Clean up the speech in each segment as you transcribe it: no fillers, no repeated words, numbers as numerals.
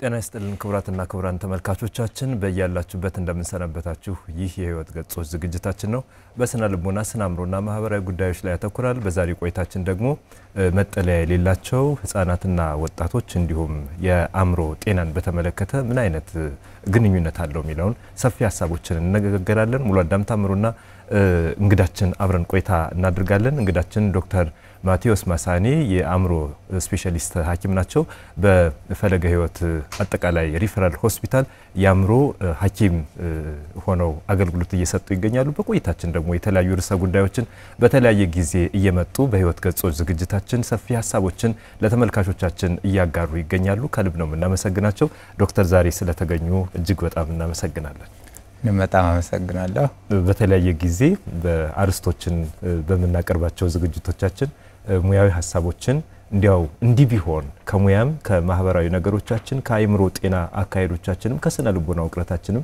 ጤና ይስጥልን ክቡራትና ክቡራን ተመልካቾቻችን በእያላችሁበት እንደምንሰነበታችሁ ይህ የህይወት ገጾች ዝግጅታችን ነው በስነ ልቦና ስነ አእምሮና ማህበራዊ ጉዳዮች ላይ ያተኩራል በዛሬ ቆይታችን ደግሞ መጠለያ የሌላቸው ህፃናትና ወጣቶች እንዲሁም የአእምሮ ጤናን በተመለከተ ምን አይነት ግንኙነት አለው የሚለውን ሰፊ ሐሳቦችን እንነጋገራለን ሙሉ አዳም ታምሩና እንግዳችን አብረን ቆይታ እናደርጋለን እንግዳችን ዶክተር ማቴዎስ ማሳኒ የአእምሮ ስፔሻሊስት ሐኪም ናቸው በፈለገ ህይወት አጠቃላይ ሪፈራል ሆስፒታል የአእምሮ ሐኪም ሆነው አገልግሎት እየሰጡ ይገኛሉ በቆይታችን ደግሞ የተለያዩ ርዕሰ ጉዳዮችን በተለያየ ጊዜ እየመጡ በህይወት ገጾች ዝግጅታችን ሰፊ ሐሳቦችን ለተመልካቾቻችን እያጋሩ ይገኛሉ ከልብ ነው እናመሰግናቸው ዶክተር ዛሬ ስለተገኙ እጅግ በጣም እናመሰግናለን በጣም አመሰግናለሁ በተለያየ ጊዜ በአርስቶችን በመናቀርባቸው ዝግጅቶቻችን ሙያዊ ሐሳቦችን እንዲያው እንዲ ቢሆን ከሙያም ከማህበራዊ ነገሮቻችን ከአይምሮ ጤና አካይዶቻችንም ከስነ ልቦና ወቅረታችንም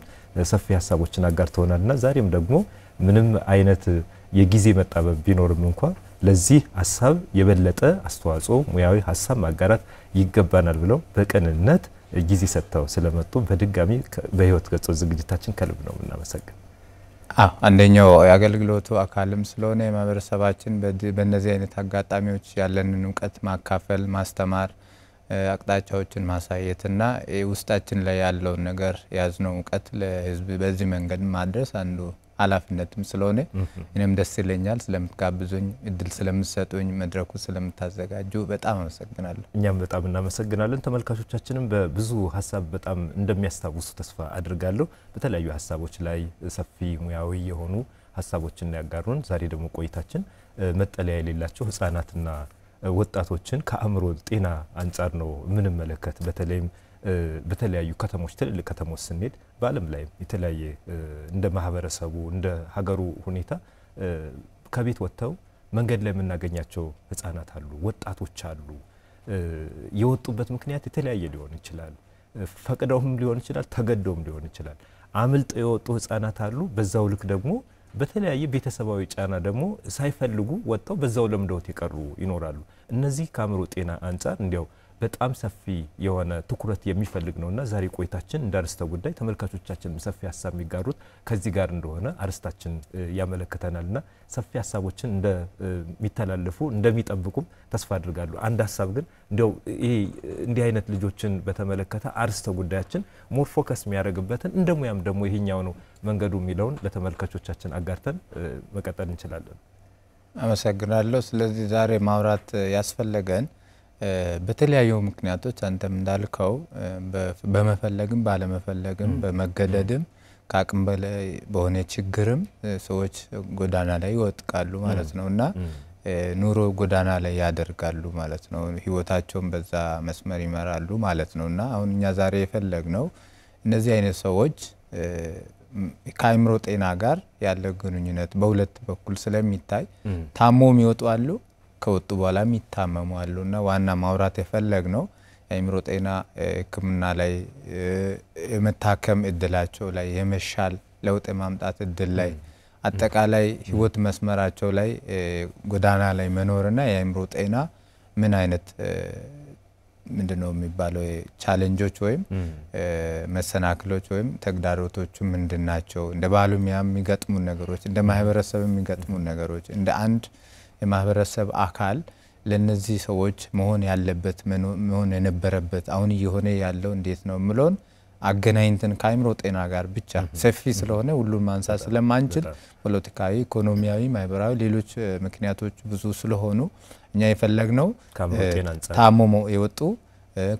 ሰፊ ሐሳቦችን አጋርተውናልና ዛሬም ደግሞ ምንም አይነት የጊዜ መጣበብ ቢኖርም እንኳን ለዚህ ሐሳብ የበለጠ አስተዋጽኦ ሙያዊ ሐሳብ ማጋራት ይገባናል ብለው በቀንነት ጊዜ ሰጥተው ስለመጡ በድጋሚ በህይወት ገጾች ዝግጅታችን ከልብ ነው እናመሰግናለን አንደኛው የአገልግሎቱ አካልም ስለሆነ የማህበረሰባችን በእነዚህ አይነት አጋጣሚዎች ያለንን ዕውቀት ማካፈል ማስተማር አቅጣጫዎችን ማሳየትና ውስጣችን ላይ ያለው ነገር ያዝነው ዕውቀት ለህዝብ በዚህ መንገድ ማድረስ አንዱ ኃላፊነትም ስለሆነ እኔም ደስ ይለኛል ስለምትጋብዙኝ እድል ስለምትሰጡኝ መድረኩ ስለምታዘጋጁ በጣም አመሰግናለሁ እኛም በጣም እናመሰግናለን ተመልካቾቻችንም በብዙ ሐሳብ በጣም እንደሚያስታውሱ ተስፋ አድርጋለሁ በተለያዩ ሐሳቦች ላይ ሰፊ ሙያዊ የሆኑ ሐሳቦችን ያጋሩን ዛሬ ደግሞ ቆይታችን መጠለያ የሌላቸው ህፃናትና ወጣቶችን ከአእምሮ ጤና አንፃር ነው ምንም መለከት በተለያዩ ከተሞች ትልልቅ ከተሞች ስንሄድ በአለም ላይ የተለያየ እንደ ማህበረሰቡ እንደ ሀገሩ ሁኔታ ከቤት ወጥተው መንገድ ላይ የምናገኛቸው ህፃናት አሉ ወጣቶች አሉ የወጡበት ምክንያት የተለያየ ሊሆን ይችላል ፈቅደውም ሊሆን ይችላል ተገደውም ሊሆን ይችላል አምልጠው የወጡ ህፃናት አሉ በዛው ልክ ደግሞ በተለያየ ቤተሰባዊ ጫና ደግሞ ሳይፈልጉ ወጣው በዛው ለምደውት ይቀሩ ይኖራሉ እነዚህ ከአእምሮ ጤና አንፃር እንዲያው በጣም ሰፊ የሆነ ትኩረት የሚፈልግ ነውና ዛሬ ቆይታችን እንዳርስተ ጉዳይ ተመልካቾቻችን ሰፊ ሐሳብ የሚጋሩት ከዚህ ጋር እንደሆነ አርስታችን ያመለክተናልና ሰፊ ሐሳቦችን እንደሚተላለፉ እንደሚጠብቁም ተስፋ አድርጋለሁ አንድ ሐሳብ ግን እንደው እንዲህ አይነት ልጆችን በተመለከተ አርስተ ጉዳያችን ሞር ፎከስ የሚያደርግበትን እንደሙያም ደግሞ ይሄኛው ነው መንገዱ የሚለውን ለተመልካቾቻችን አጋርተን መቀጠል እንችላለን አመሰግናለሁ ስለዚህ ዛሬ ማውራት ያስፈልገን በተለያዩ ምክንያቶች አንተም እንዳልከው በመፈለግም ባለመፈለግም በመገደድም ከአቅም በላይ በሆነ ችግርም ሰዎች ጎዳና ላይ ይወጥቃሉ ማለት ነውና ኑሮ ጎዳና ላይ ያደርጋሉ ማለት ነው ህይወታቸውን በዛ መስመር ይመራሉ ማለት ነውና አሁን እኛ ዛሬ የፈለግነው እነዚህ አይነት ሰዎች ከአእምሮ ጤና ጋር ያለ ግንኙነት በሁለት በኩል ስለሚታይ ታሞም ይወጣሉ ከወጡ በኋላ የሚታመሙ አሉና ዋና ማውራት የፈለግነው የአእምሮ ጤና ህክምና ላይ የመታከም እድላቸው ላይ የመሻል ለውጥ ማምጣት እድል ላይ አጠቃላይ ህይወት መስመራቸው ላይ ጎዳና ላይ መኖርና የአእምሮ ጤና ምን አይነት ምንድነው የሚባለው ቻሌንጆች ወይም መሰናክሎች ወይም ተግዳሮቶቹ ምንድናቸው እንደ ባለሙያ የሚገጥሙ ነገሮች እንደ ማህበረሰብ የሚገጥሙ ነገሮች እንደ አንድ የማህበረሰብ አካል ለነዚህ ሰዎች መሆን ያለበት መሆን የነበረበት አሁን እየሆነ ያለው እንዴት ነው ምሎን አገናኝተን ከአእምሮ ጤና ጋር ብቻ ሰፊ ስለሆነ ሁሉን ማንሳት ስለማንችል ፖለቲካዊ ኢኮኖሚያዊ ማህበራዊ ሌሎች ምክንያቶች ብዙ ስለሆኑ እኛ የፈለግነው ታሞሞ የወጡ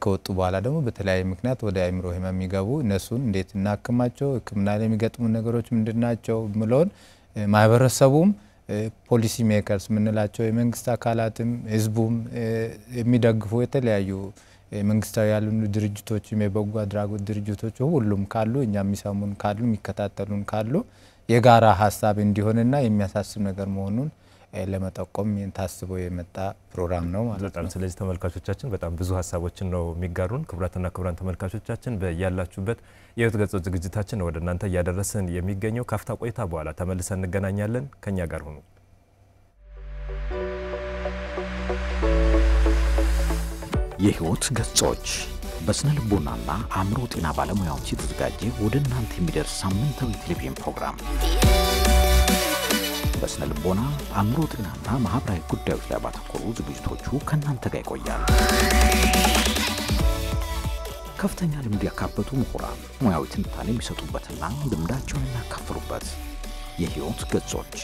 ከወጡ በኋላ ደግሞ በተለያየ ምክንያት ወደ አእምሮ ህመም የሚገቡ እነሱን እንዴት እናክማቸው ህክምና ላይ የሚገጥሙ ነገሮች ምንድናቸው ምሎን ማህበረሰቡም ፖሊሲ ሜከርስ ምንላቸው የመንግስት አካላትም ህዝቡም የሚደግፉ የተለያዩ መንግስታዊ ያሉ ድርጅቶች የበጎ አድራጎት ድርጅቶች ሁሉም ካሉ እኛ የሚሰሙን ካሉ የሚከታተሉን ካሉ የጋራ ሐሳብ እንዲሆንና የሚያሳስብ ነገር መሆኑን ለመጠቆም ታስቦ የመጣ ፕሮግራም ነው ማለት ነው ስለዚህ ተመልካቾቻችን በጣም ብዙ ሐሳቦችን ነው የሚጋሩን ክብራትና ክብራን ተመልካቾቻችን በያላችሁበት የህይወት ገጾች ዝግጅታችን ወደ እናንተ ያደረሰን የሚገኘው ካፍታ ቆይታ በኋላ ተመልሰን እንገናኛለን ከኛ ጋር ሆኑ የህይወት ገጾች በስነ ልቦናና አእምሮ ጤና ባለሙያዎች የተዘጋጀ ወደ እናንተ የሚደርስ ሳምንታዊ ቴሌቪዥን ፕሮግራም በስነ ልቦና አእምሮ ጤናና ማህበራዊ ጉዳዮች ላይ ባተኮሩ ዝግጅቶቹ ከእናንተ ጋር ይቆያል። ከፍተኛ ልምድ ያካበቱ ምሁራን ሙያዊ ትንታኔ የሚሰጡበትና ልምዳቸውን የሚያካፍሉበት የህይወት ገጾች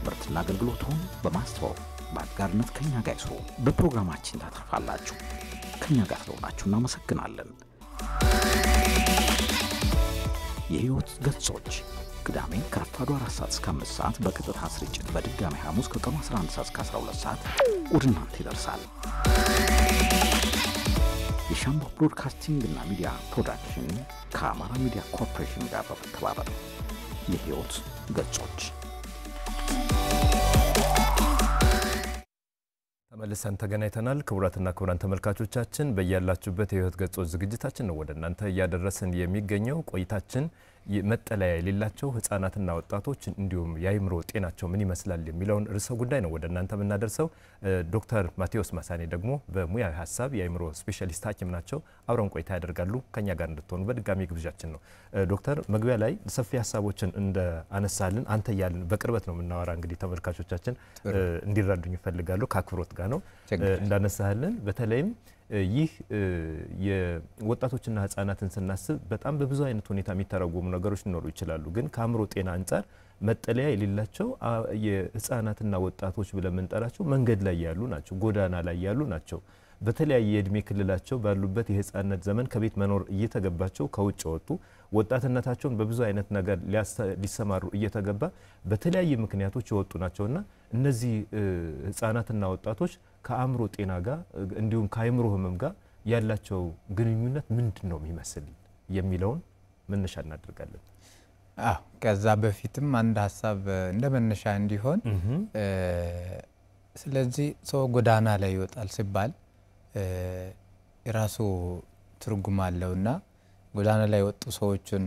ምርትና አገልግሎቱን በማስተዋወቅ በአጋርነት ከኛ ጋር ይስሩ። በፕሮግራማችን ታተርፋላችሁ። ከኛ ጋር ስለሆናችሁ እናመሰግናለን። የህይወት ገጾች ቅዳሜ ከረፋዱ 4 ሰዓት እስከ 5 ሰዓት በቀጥታ ስርጭት፣ በድጋሚ ሐሙስ ከቀኑ 11 ሰዓት እስከ 12 ሰዓት ወደ እናንተ ይደርሳል። የሻምቦ ብሮድካስቲንግ እና ሚዲያ ፕሮዳክሽን ከአማራ ሚዲያ ኮርፖሬሽን ጋር በመተባበር የህይወት ገጾች ተመልሰን ተገናኝተናል። ክቡራትና ክቡራን ተመልካቾቻችን በእያላችሁበት የህይወት ገጾች ዝግጅታችን ነው ወደ እናንተ እያደረስን የሚገኘው። ቆይታችን መጠለያ የሌላቸው ህፃናትና ወጣቶች እንዲሁም የአእምሮ ጤናቸው ምን ይመስላል የሚለውን ርዕሰ ጉዳይ ነው ወደ እናንተ የምናደርሰው። ዶክተር ማቴዎስ ማሳኔ ደግሞ በሙያዊ ሀሳብ የአእምሮ ስፔሻሊስት ሐኪም ናቸው። አብረን ቆይታ ያደርጋሉ። ከኛ ጋር እንድትሆኑ በድጋሚ ግብዣችን ነው። ዶክተር መግቢያ ላይ ሰፊ ሀሳቦችን እንደ አነሳልን አንተ ያልን በቅርበት ነው የምናወራ። እንግዲህ ተመልካቾቻችን እንዲረዱኝ ይፈልጋሉ። ከአክብሮት ጋር ነው እንዳነሳልን። በተለይም ይህ የወጣቶችና ህፃናትን ስናስብ በጣም በብዙ አይነት ሁኔታ የሚተረጎሙ ነገሮች ሊኖሩ ይችላሉ። ግን ከአእምሮ ጤና አንፃር መጠለያ የሌላቸው የህፃናትና ወጣቶች ብለን የምንጠራቸው መንገድ ላይ ያሉ ናቸው፣ ጎዳና ላይ ያሉ ናቸው። በተለያየ የእድሜ ክልላቸው ባሉበት የህፃንነት ዘመን ከቤት መኖር እየተገባቸው ከውጭ ወጡ፣ ወጣትነታቸውን በብዙ አይነት ነገር ሊሰማሩ እየተገባ በተለያየ ምክንያቶች የወጡ ናቸውና እነዚህ ህፃናትና ወጣቶች ከአእምሮ ጤና ጋር እንዲሁም ከአእምሮ ህመም ጋር ያላቸው ግንኙነት ምንድነው የሚመስል የሚለውን መነሻ እናደርጋለን። ከዛ በፊትም አንድ ሐሳብ እንደ መነሻ እንዲሆን ስለዚህ ሰው ጎዳና ላይ ይወጣል ሲባል የራሱ ትርጉም አለውና ጎዳና ላይ ወጡ ሰዎችን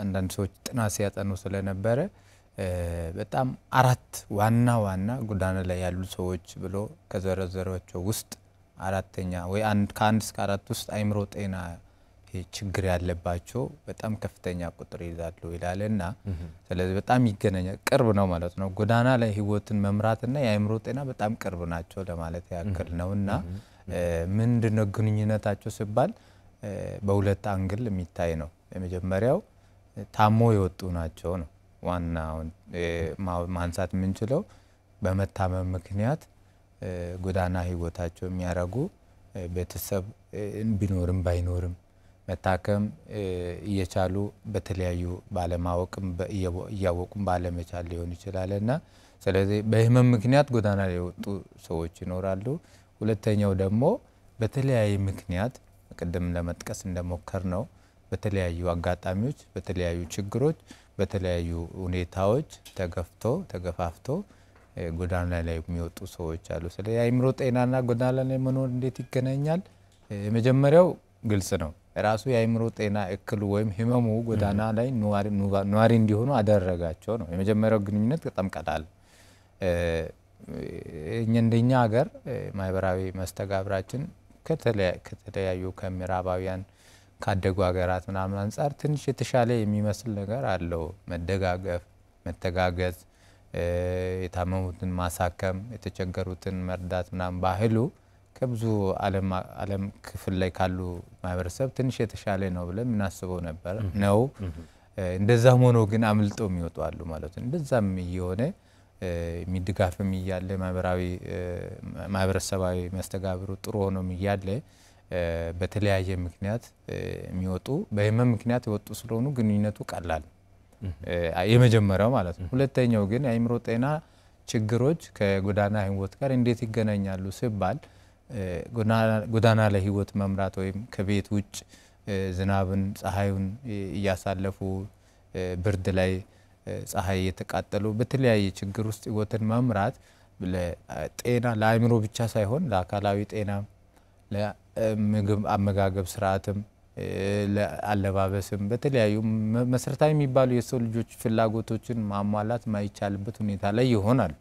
አንዳንድ ሰዎች ጥናት ሲያጠኑ ስለነበረ በጣም 4 ዋና ጎዳና ላይ ያሉ ሰዎች ብሎ ከዘረዘሯቸው ውስጥ አራተኛ ወይ ከ1 እስከ 4 ውስጥ አእምሮ ጤና ችግር ያለባቸው በጣም ከፍተኛ ቁጥር ይዛሉ ይላልና ስለዚህ በጣም ይገናኛል፣ ቅርብ ነው ማለት ነው። ጎዳና ላይ ህይወትን መምራትና የአእምሮ ጤና በጣም ቅርብ ናቸው ለማለት ያክል ነውና ምንድነው ግንኙነታቸው ሲባል በሁለት አንግል የሚታይ ነው። የመጀመሪያው ታሞ የወጡ ናቸው ነው ዋናው ማንሳት የምንችለው። በመታመም ምክንያት ጎዳና ህይወታቸው የሚያረጉ ቤተሰብ ቢኖርም ባይኖርም መታከም እየቻሉ በተለያዩ ባለማወቅም እያወቁም ባለመቻል ሊሆን ይችላልና ስለዚህ በህመም ምክንያት ጎዳና ላይ የወጡ ሰዎች ይኖራሉ። ሁለተኛው ደግሞ በተለያየ ምክንያት ቀደም ለመጥቀስ እንደሞከር ነው በተለያዩ አጋጣሚዎች በተለያዩ ችግሮች በተለያዩ ሁኔታዎች ተገፋፍቶ ጎዳና ላይ የሚወጡ ሰዎች አሉ። ስለዚህ የአእምሮ ጤናና ጎዳና ላይ መኖር እንዴት ይገናኛል? የመጀመሪያው ግልጽ ነው። ራሱ የአእምሮ ጤና እክሉ ወይም ህመሙ ጎዳና ላይ ኗሪ እንዲሆኑ አደረጋቸው ነው። የመጀመሪያው ግንኙነት በጣም ቀላል። እንደኛ ሀገር ማህበራዊ መስተጋብራችን ከተለያዩ ከምዕራባውያን ካደጉ ሀገራት ምናምን አንፃር ትንሽ የተሻለ የሚመስል ነገር አለው። መደጋገፍ፣ መተጋገዝ፣ የታመሙትን ማሳከም፣ የተቸገሩትን መርዳት ምናምን ባህሉ ከብዙ ዓለም ክፍል ላይ ካሉ ማህበረሰብ ትንሽ የተሻለ ነው ብለን እናስበው ነበር ነው። እንደዛም ሆኖ ግን አምልጦ የሚወጡ አሉ ማለት ነው። እንደዛም እየሆነ የሚድጋፍም እያለ ማህበረሰባዊ መስተጋብሩ ጥሩ ሆኖም እያለ በተለያየ ምክንያት የሚወጡ በህመም ምክንያት የወጡ ስለሆኑ ግንኙነቱ ቀላል የመጀመሪያው ማለት ነው። ሁለተኛው ግን የአእምሮ ጤና ችግሮች ከጎዳና ህይወት ጋር እንዴት ይገናኛሉ ሲባል ጎዳና ላይ ህይወት መምራት ወይም ከቤት ውጭ ዝናብን ፀሐዩን እያሳለፉ ብርድ ላይ ፀሐይ የተቃጠሉ በተለያየ ችግር ውስጥ ህይወትን መምራት ለጤና ለአእምሮ ብቻ ሳይሆን ለአካላዊ ጤና ለምግብ አመጋገብ ስርዓትም ለአለባበስም በተለያዩ መሰረታዊ የሚባሉ የሰው ልጆች ፍላጎቶችን ማሟላት ማይቻልበት ሁኔታ ላይ ይሆናል።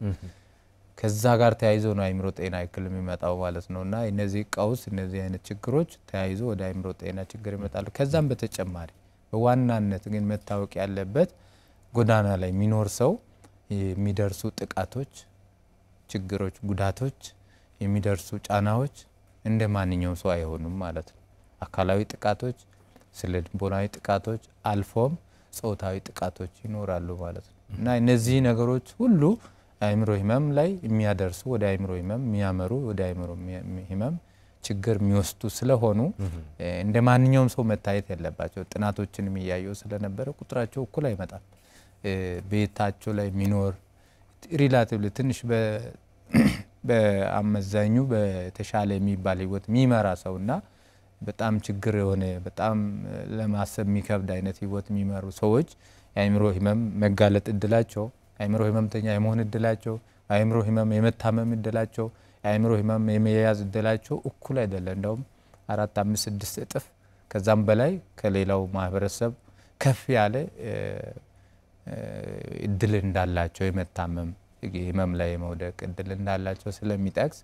ከዛ ጋር ተያይዞ ነው አእምሮ ጤና እክል የሚመጣው ማለት ነውና እነዚህ ቀውስ እነዚህ አይነት ችግሮች ተያይዞ ወደ አእምሮ ጤና ችግር ይመጣሉ። ከዛም በተጨማሪ በዋናነት ግን መታወቅ ያለበት ጎዳና ላይ የሚኖር ሰው የሚደርሱ ጥቃቶች፣ ችግሮች፣ ጉዳቶች የሚደርሱ ጫናዎች እንደ ማንኛውም ሰው አይሆኑም ማለት ነው። አካላዊ ጥቃቶች፣ ስነ-ልቦናዊ ጥቃቶች አልፎም ጾታዊ ጥቃቶች ይኖራሉ ማለት ነው እና እነዚህ ነገሮች ሁሉ አእምሮ ህመም ላይ የሚያደርሱ ወደ አእምሮ ህመም የሚያመሩ ወደ አእምሮ ህመም ችግር የሚወስዱ ስለሆኑ እንደ ማንኛውም ሰው መታየት ያለባቸው ጥናቶችን የሚያየው ስለነበረ ቁጥራቸው እኩል አይመጣም። ቤታቸው ላይ የሚኖር ሪላቲቭሊ ትንሽ በአመዛኙ በተሻለ የሚባል ህይወት የሚመራ ሰውና በጣም ችግር የሆነ በጣም ለማሰብ የሚከብድ አይነት ህይወት የሚመሩ ሰዎች የአእምሮ ህመም መጋለጥ እድላቸው አእምሮ ህመምተኛ የመሆን እድላቸው አእምሮ ህመም የመታመም እድላቸው አእምሮ ህመም የመያዝ እድላቸው እኩል አይደለም። እንደውም 4 5 6 እጥፍ ከዛም በላይ ከሌላው ማህበረሰብ ከፍ ያለ እድል እንዳላቸው የመታመም ህመም ላይ የመውደቅ እድል እንዳላቸው ስለሚጠቅስ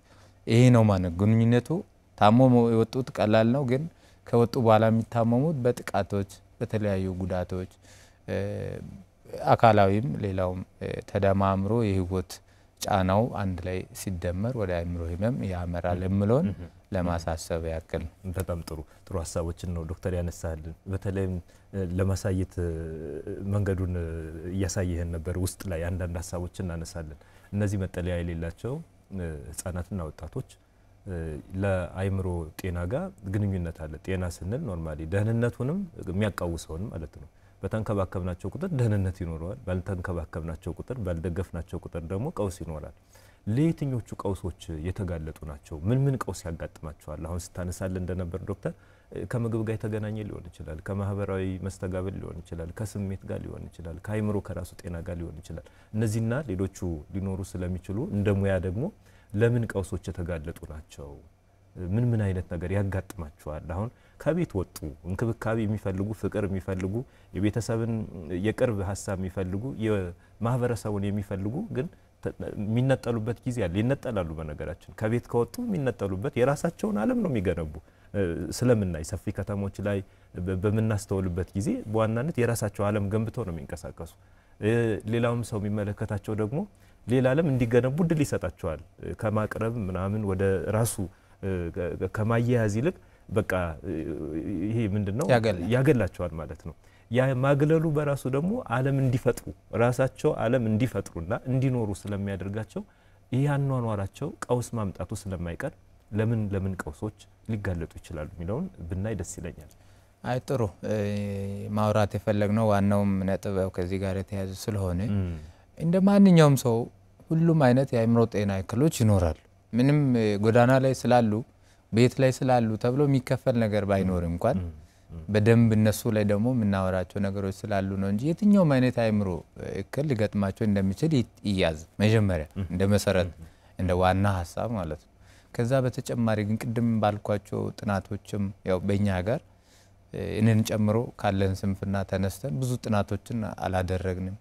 ይሄ ነው ማለት ግንኙነቱ። ታሞ የወጡት ቀላል ነው፣ ግን ከወጡ በኋላ የሚታመሙት በጥቃቶች በተለያዩ ጉዳቶች አካላዊም ሌላውም ተደማምሮ የህይወት ጫናው አንድ ላይ ሲደመር ወደ አእምሮ ህመም ያመራል እምሎን ለማሳሰብ ያክል። በጣም ጥሩ ሀሳቦችን ነው ዶክተር ያነሳልን። በተለይም ለማሳየት መንገዱን እያሳየህን ነበር። ውስጥ ላይ አንዳንድ ሀሳቦችን እናነሳለን። እነዚህ መጠለያ የሌላቸው ህፃናትና ወጣቶች ለአእምሮ ጤና ጋር ግንኙነት አለ። ጤና ስንል ኖርማሊ ደህንነቱንም የሚያቃውሰውን ማለት ነው። በተንከባከብናቸው ቁጥር ደህንነት ይኖረዋል። ባልተንከባከብናቸው ቁጥር ባልደገፍናቸው ቁጥር ደግሞ ቀውስ ይኖራል። ለየትኞቹ ቀውሶች የተጋለጡ ናቸው? ምን ቀውስ ያጋጥማቸዋል? አሁን ስታነሳለን እንደነበር ዶክተር ከምግብ ጋር የተገናኘ ሊሆን ይችላል፣ ከማህበራዊ መስተጋብር ሊሆን ይችላል፣ ከስሜት ጋር ሊሆን ይችላል፣ ከአእምሮ ከራሱ ጤና ጋር ሊሆን ይችላል። እነዚህና ሌሎቹ ሊኖሩ ስለሚችሉ እንደ ሙያ ደግሞ ለምን ቀውሶች የተጋለጡ ናቸው? ምን አይነት ነገር ያጋጥማቸዋል? አሁን ከቤት ወጡ እንክብካቤ የሚፈልጉ ፍቅር የሚፈልጉ የቤተሰብን የቅርብ ሀሳብ የሚፈልጉ የማህበረሰቡን የሚፈልጉ ግን የሚነጠሉበት ጊዜ አለ። ይነጠላሉ። በነገራችን ከቤት ከወጡ የሚነጠሉበት የራሳቸውን ዓለም ነው የሚገነቡ ስለምናይ ሰፊ ከተሞች ላይ በመናስተውልበት ጊዜ በዋናነት የራሳቸው ዓለም ገንብተው ነው የሚንቀሳቀሱ። ሌላውም ሰው የሚመለከታቸው ደግሞ ሌላ ዓለም እንዲገነቡ ድል ይሰጣቸዋል። ከማቅረብ ምናምን ወደ ራሱ ከማያያዝ ይልቅ በቃ ይሄ ምንድነው ያገላቸዋል ማለት ነው። ያ ማግለሉ በራሱ ደግሞ ዓለም እንዲፈጥሩ ራሳቸው ዓለም እንዲፈጥሩና እንዲኖሩ ስለሚያደርጋቸው ያኗኗራቸው ቀውስ ማምጣቱ ስለማይቀር ለምን ቀውሶች ሊጋለጡ ይችላሉ የሚለውን ብናይ ደስ ይለኛል። አይ ጥሩ ማውራት የፈለግነው ዋናውም ነጥብ ከዚህ ጋር የተያያዘ ስለሆነ እንደ ማንኛውም ሰው ሁሉም አይነት የአእምሮ ጤና እክሎች ይኖራሉ። ምንም ጎዳና ላይ ስላሉ ቤት ላይ ስላሉ ተብሎ የሚከፈል ነገር ባይኖር እንኳን በደንብ እነሱ ላይ ደግሞ የምናወራቸው ነገሮች ስላሉ ነው እንጂ የትኛውም አይነት አእምሮ እክል ሊገጥማቸው እንደሚችል ይያዝ መጀመሪያ እንደ መሰረት እንደ ዋና ሀሳብ ማለት ነው። ከዛ በተጨማሪ ግን ቅድም ባልኳቸው ጥናቶችም ያው በእኛ ሀገር እነን ጨምሮ ካለን ስንፍና ተነስተን ብዙ ጥናቶችን አላደረግንም።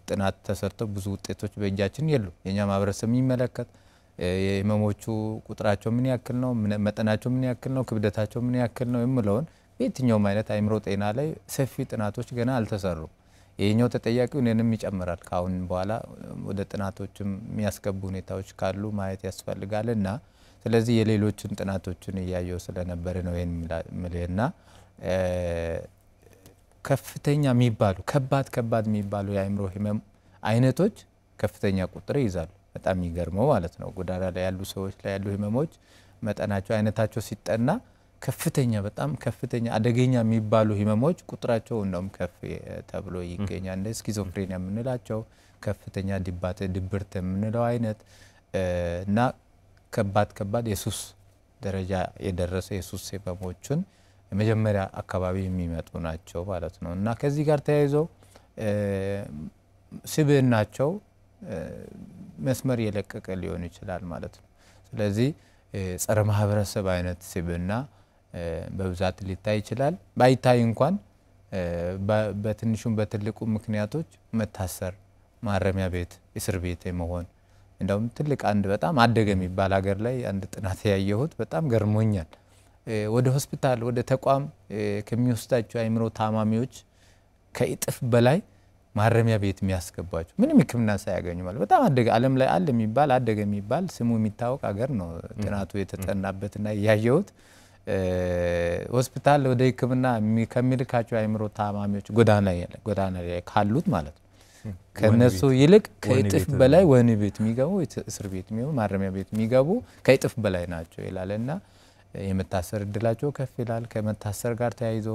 ጥናት ተሰርተው ብዙ ውጤቶች በእጃችን የሉ። የኛ ማህበረሰብ የሚመለከት የህመሞቹ ቁጥራቸው ምን ያክል ነው፣ መጠናቸው ምን ያክል ነው፣ ክብደታቸው ምን ያክል ነው የሚለውን በየትኛውም አይነት አእምሮ ጤና ላይ ሰፊ ጥናቶች ገና አልተሰሩም። ይሄኛው ተጠያቂው እኔንም ይጨምራል። ካሁን በኋላ ወደ ጥናቶችም የሚያስገቡ ሁኔታዎች ካሉ ማየት ያስፈልጋልና ስለዚህ የሌሎችን ጥናቶችን እያየው ስለነበረ ነው ይሄን ምለና ከፍተኛ የሚባሉ ከባድ የሚባሉ የአእምሮ ህመም አይነቶች ከፍተኛ ቁጥር ይይዛሉ። በጣም ይገርመው ማለት ነው። ጎዳና ላይ ያሉ ሰዎች ላይ ያሉ ህመሞች መጠናቸው አይነታቸው ሲጠና ከፍተኛ በጣም ከፍተኛ አደገኛ የሚባሉ ህመሞች ቁጥራቸው እንደውም ከፍ ተብሎ ይገኛል። እንደ ስኪዞፍሬኒያ የምንላቸው ከፍተኛ ድብርት የምንለው አይነት እና ከባድ የሱስ ደረጃ የደረሰ የሱስ ህመሞችን መጀመሪያ አካባቢ የሚመጡ ናቸው ማለት ነው እና ከዚህ ጋር ተያይዞ ስብዕናቸው መስመር የለቀቀ ሊሆን ይችላል ማለት ነው። ስለዚህ ጸረ ማህበረሰብ አይነት ስብዕና በብዛት ሊታይ ይችላል። ባይታይ እንኳን በትንሹም በትልቁ ምክንያቶች መታሰር፣ ማረሚያ ቤት፣ እስር ቤት የመሆን እንደውም ትልቅ አንድ በጣም አደገ የሚባል ሀገር ላይ አንድ ጥናት ያየሁት በጣም ገርሞኛል። ወደ ሆስፒታል ወደ ተቋም ከሚወስዳቸው አእምሮ ታማሚዎች ከእጥፍ በላይ ማረሚያ ቤት የሚያስገባቸው ምንም ሕክምና ሳያገኙ ማለት በጣም አደገ ዓለም ላይ አለ የሚባል አደገ የሚባል ስሙ የሚታወቅ ሀገር ነው ጥናቱ የተጠናበትና ያየሁት። ሆስፒታል ወደ ሕክምና ከሚልካቸው አእምሮ ታማሚዎች ጎዳና ላይ ካሉት ማለት ነው ከነሱ ይልቅ ከእጥፍ በላይ ወህኒ ቤት የሚገቡ እስር ቤት የሚገቡ ማረሚያ ቤት የሚገቡ ከእጥፍ በላይ ናቸው ይላልና የመታሰር እድላቸው ከፍ ይላል። ከመታሰር ጋር ተያይዞ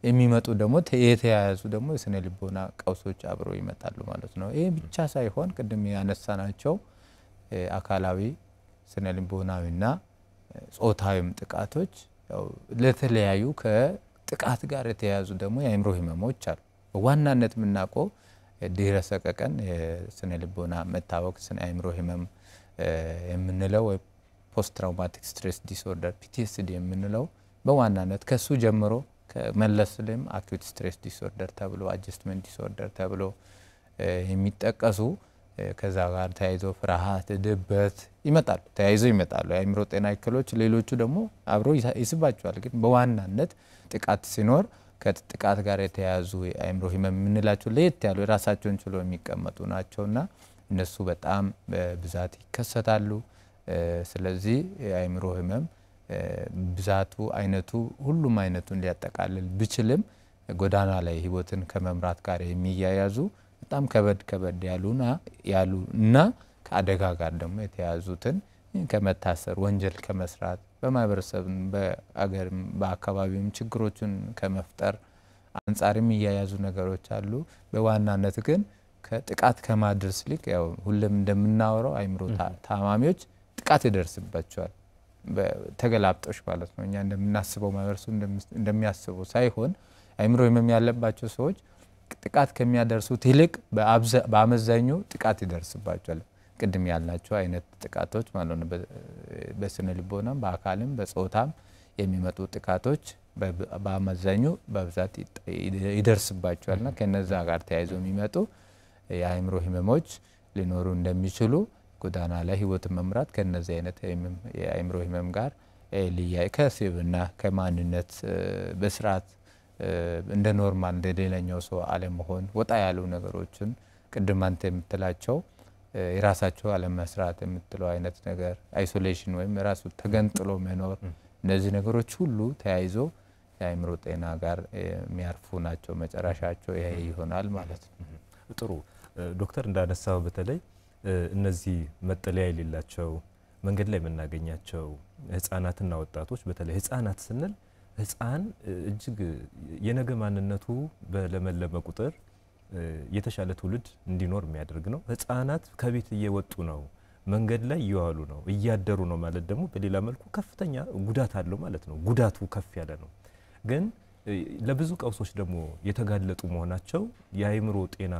የሚመጡ ደግሞ የተያያዙ ደግሞ የስነ ልቦና ቀውሶች አብረው ይመጣሉ ማለት ነው። ይሄ ብቻ ሳይሆን ቅድም ያነሳናቸው አካላዊ ስነ ልቦናዊና ጾታዊም ጥቃቶች ያው ለተለያዩ ከጥቃት ጋር የተያያዙ ደግሞ የአእምሮ ህመሞች አሉ። በዋናነት የምናውቀው ድህረ ሰቀቀን የስነ ልቦና መታወክ ስነ አእምሮ ህመም የምንለው ፖስት ትራውማቲክ ስትሬስ ዲስኦርደር PTSD የምንለው በዋናነት ከሱ ጀምሮ ከመለስልም አኪዩት ስትሬስ ዲስኦርደር ተብሎ አጀስትመንት ዲስኦርደር ተብሎ የሚጠቀሱ ከዛ ጋር ተያይዞ ፍርሃት፣ ድበት ይመጣሉ ተያይዞ ይመጣሉ። የአእምሮ ጤና እክሎች ሌሎቹ ደግሞ አብሮ ይስባቸዋል። ግን በዋናነት ጥቃት ሲኖር ከጥቃት ጋር የተያያዙ የአእምሮ ህመም የምንላቸው ለየት ያሉ የራሳቸውን ችሎ የሚቀመጡ ናቸውና እነሱ በጣም በብዛት ይከሰታሉ። ስለዚህ የአእምሮ ህመም ብዛቱ አይነቱ ሁሉም አይነቱን ሊያጠቃልል ቢችልም ጎዳና ላይ ህይወትን ከመምራት ጋር የሚያያዙ በጣም ከበድ ያሉና ከአደጋ ጋር ደግሞ የተያዙትን ከመታሰር ወንጀል ከመስራት በማህበረሰብ በአገር በአካባቢም ችግሮችን ከመፍጠር አንጻርም የሚያያዙ ነገሮች አሉ። በዋናነት ግን ከጥቃት ከማድረስ ልክ ያው ሁሉም እንደምናወራው አእምሮ ታማሚዎች ጥቃት ይደርስባቸዋል። በተገላብጦሽ ማለት ነው። እኛ እንደምናስበው ማህበረሰቡ እንደሚያስበው ሳይሆን አእምሮ ህመም ያለባቸው ሰዎች ጥቃት ከሚያደርሱት ይልቅ በአመዛኙ ጥቃት ይደርስባቸዋል። ቅድም ያልናቸው አይነት ጥቃቶች ማለት ነው። በስነ ልቦናም በአካልም በጾታም የሚመጡ ጥቃቶች በአመዛኙ በብዛት ይደርስባቸዋልና ከነዛ ጋር ተያይዞ የሚመጡ የአእምሮ ህመሞች ሊኖሩ እንደሚችሉ ጎዳና ላይ ህይወትን መምራት ከነዚህ አይነት የአእምሮ ህመም ጋር ሊያይ ከስብዕና ከማንነት በስርዓት እንደ ኖርማል እንደ ሌላኛው ሰው አለመሆን ወጣ ያሉ ነገሮችን ቅድም አንተ የምትላቸው የራሳቸው አለመስራት የምትለው አይነት ነገር አይሶሌሽን ወይም ራሱ ተገንጥሎ መኖር እነዚህ ነገሮች ሁሉ ተያይዞ የአእምሮ ጤና ጋር የሚያርፉ ናቸው። መጨረሻቸው ይሄ ይሆናል ማለት ነው። ጥሩ ዶክተር እንዳነሳው በተለይ እነዚህ መጠለያ የሌላቸው መንገድ ላይ የምናገኛቸው ህፃናትና ወጣቶች በተለይ ህፃናት ስንል ህፃን እጅግ የነገ ማንነቱ በለመለመ ቁጥር የተሻለ ትውልድ እንዲኖር የሚያደርግ ነው። ህፃናት ከቤት እየወጡ ነው፣ መንገድ ላይ እየዋሉ ነው፣ እያደሩ ነው ማለት ደግሞ በሌላ መልኩ ከፍተኛ ጉዳት አለው ማለት ነው። ጉዳቱ ከፍ ያለ ነው። ግን ለብዙ ቀውሶች ደግሞ የተጋለጡ መሆናቸው የአእምሮ ጤና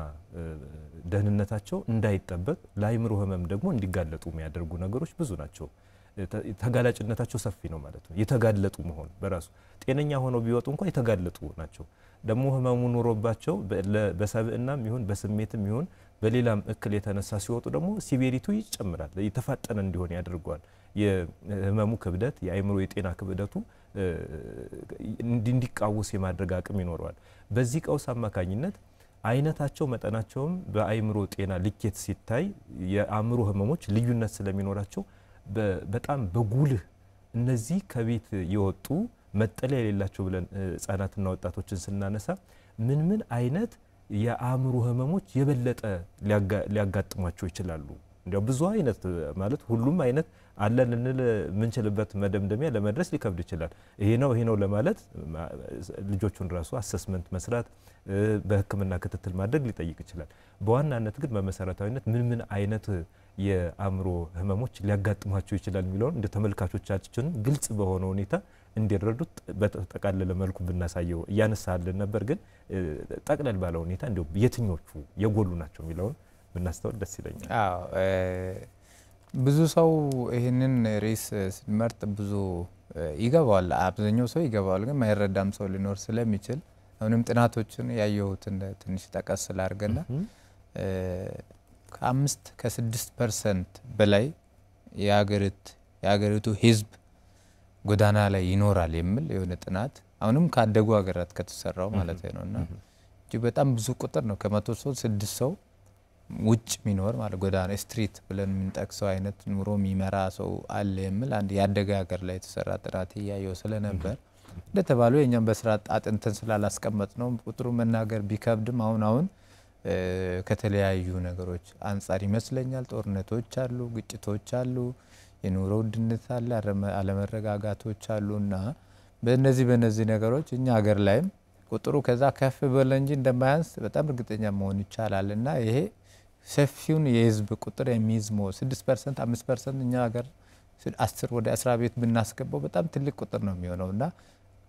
ደህንነታቸው እንዳይጠበቅ ለአእምሮ ህመም ደግሞ እንዲጋለጡ የሚያደርጉ ነገሮች ብዙ ናቸው። ተጋላጭነታቸው ሰፊ ነው ማለት ነው። የተጋለጡ መሆን በራሱ ጤነኛ ሆነው ቢወጡ እንኳን የተጋለጡ ናቸው። ደግሞ ህመሙ ኑሮባቸው በሰብዕናም ይሁን በስሜትም ይሁን በሌላም እክል የተነሳ ሲወጡ ደግሞ ሲቪሪቱ ይጨምራል፣ የተፋጠነ እንዲሆን ያደርገዋል። የህመሙ ክብደት የአእምሮ የጤና ክብደቱ እንዲቃወስ የማድረግ አቅም ይኖረዋል። በዚህ ቀውስ አማካኝነት አይነታቸው መጠናቸውም በአእምሮ ጤና ልኬት ሲታይ የአእምሮ ህመሞች ልዩነት ስለሚኖራቸው በጣም በጉልህ እነዚህ ከቤት የወጡ መጠለያ የሌላቸው ብለን ህፃናትና ወጣቶችን ስናነሳ ምን አይነት የአእምሮ ህመሞች የበለጠ ሊያጋጥሟቸው ይችላሉ? እንዲያው ብዙ አይነት ማለት ሁሉም አይነት አለ ልንል ምንችልበት መደምደሚያ ለመድረስ ሊከብድ ይችላል። ይሄ ነው ለማለት ልጆቹን ራሱ አሰስመንት መስራት በህክምና ክትትል ማድረግ ሊጠይቅ ይችላል። በዋናነት ግን በመሰረታዊነት ምን አይነት የአእምሮ ህመሞች ሊያጋጥሟቸው ይችላል የሚለውን እንደ ተመልካቾቻችን ግልጽ በሆነ ሁኔታ እንዲረዱት በተጠቃለለ መልኩ ብናሳየው እያነሳልን ነበር። ግን ጠቅለል ባለ ሁኔታ እንደው የትኞቹ የጎሉ ናቸው የሚለውን ብናስተውል ደስ ይለኛል። ብዙ ሰው ይህንን ርዕስ ስንመርጥ ብዙ ይገባዋል፣ አብዛኛው ሰው ይገባዋል። ግን ማይረዳም ሰው ሊኖር ስለሚችል አሁንም ጥናቶችን ያየሁትን ትንሽ ጠቀስ ላድርግና ከ5 ከ6% በላይ የሀገሪቱ ህዝብ ጎዳና ላይ ይኖራል የሚል የሆነ ጥናት አሁንም ካደጉ ሀገራት ከተሰራው ማለት ነውና እጅግ በጣም ብዙ ቁጥር ነው። ከ100 ሰው 6 ሰው ውጭ ሚኖር ማለት ጎዳና ስትሪት ብለን የምንጠቅሰው አይነት ኑሮ የሚመራ ሰው አለ የሚል አንድ ያደገ ሀገር ላይ የተሰራ ጥናት ያየው ስለነበር እንደተባለው የኛም በስርዓት አጥንተን ስላላስቀመጥ ነው ቁጥሩ መናገር ቢከብድም አሁን ከተለያዩ ነገሮች አንፃር ይመስለኛል ጦርነቶች አሉ፣ ግጭቶች አሉ፣ የኑሮ ውድነት አለ፣ አለመረጋጋቶች አሉና በእነዚህ ነገሮች እኛ ሀገር ላይም ቁጥሩ ከዛ ከፍ በለ እንጂ እንደማያንስ በጣም እርግጠኛ መሆን ይቻላልና ይሄ ሰፊውን የህዝብ ቁጥር የሚይዝሞ 6% 5% እኛ ሀገር 10 ወደ 10 ቤት ብናስገባው በጣም ትልቅ ቁጥር ነው የሚሆነውና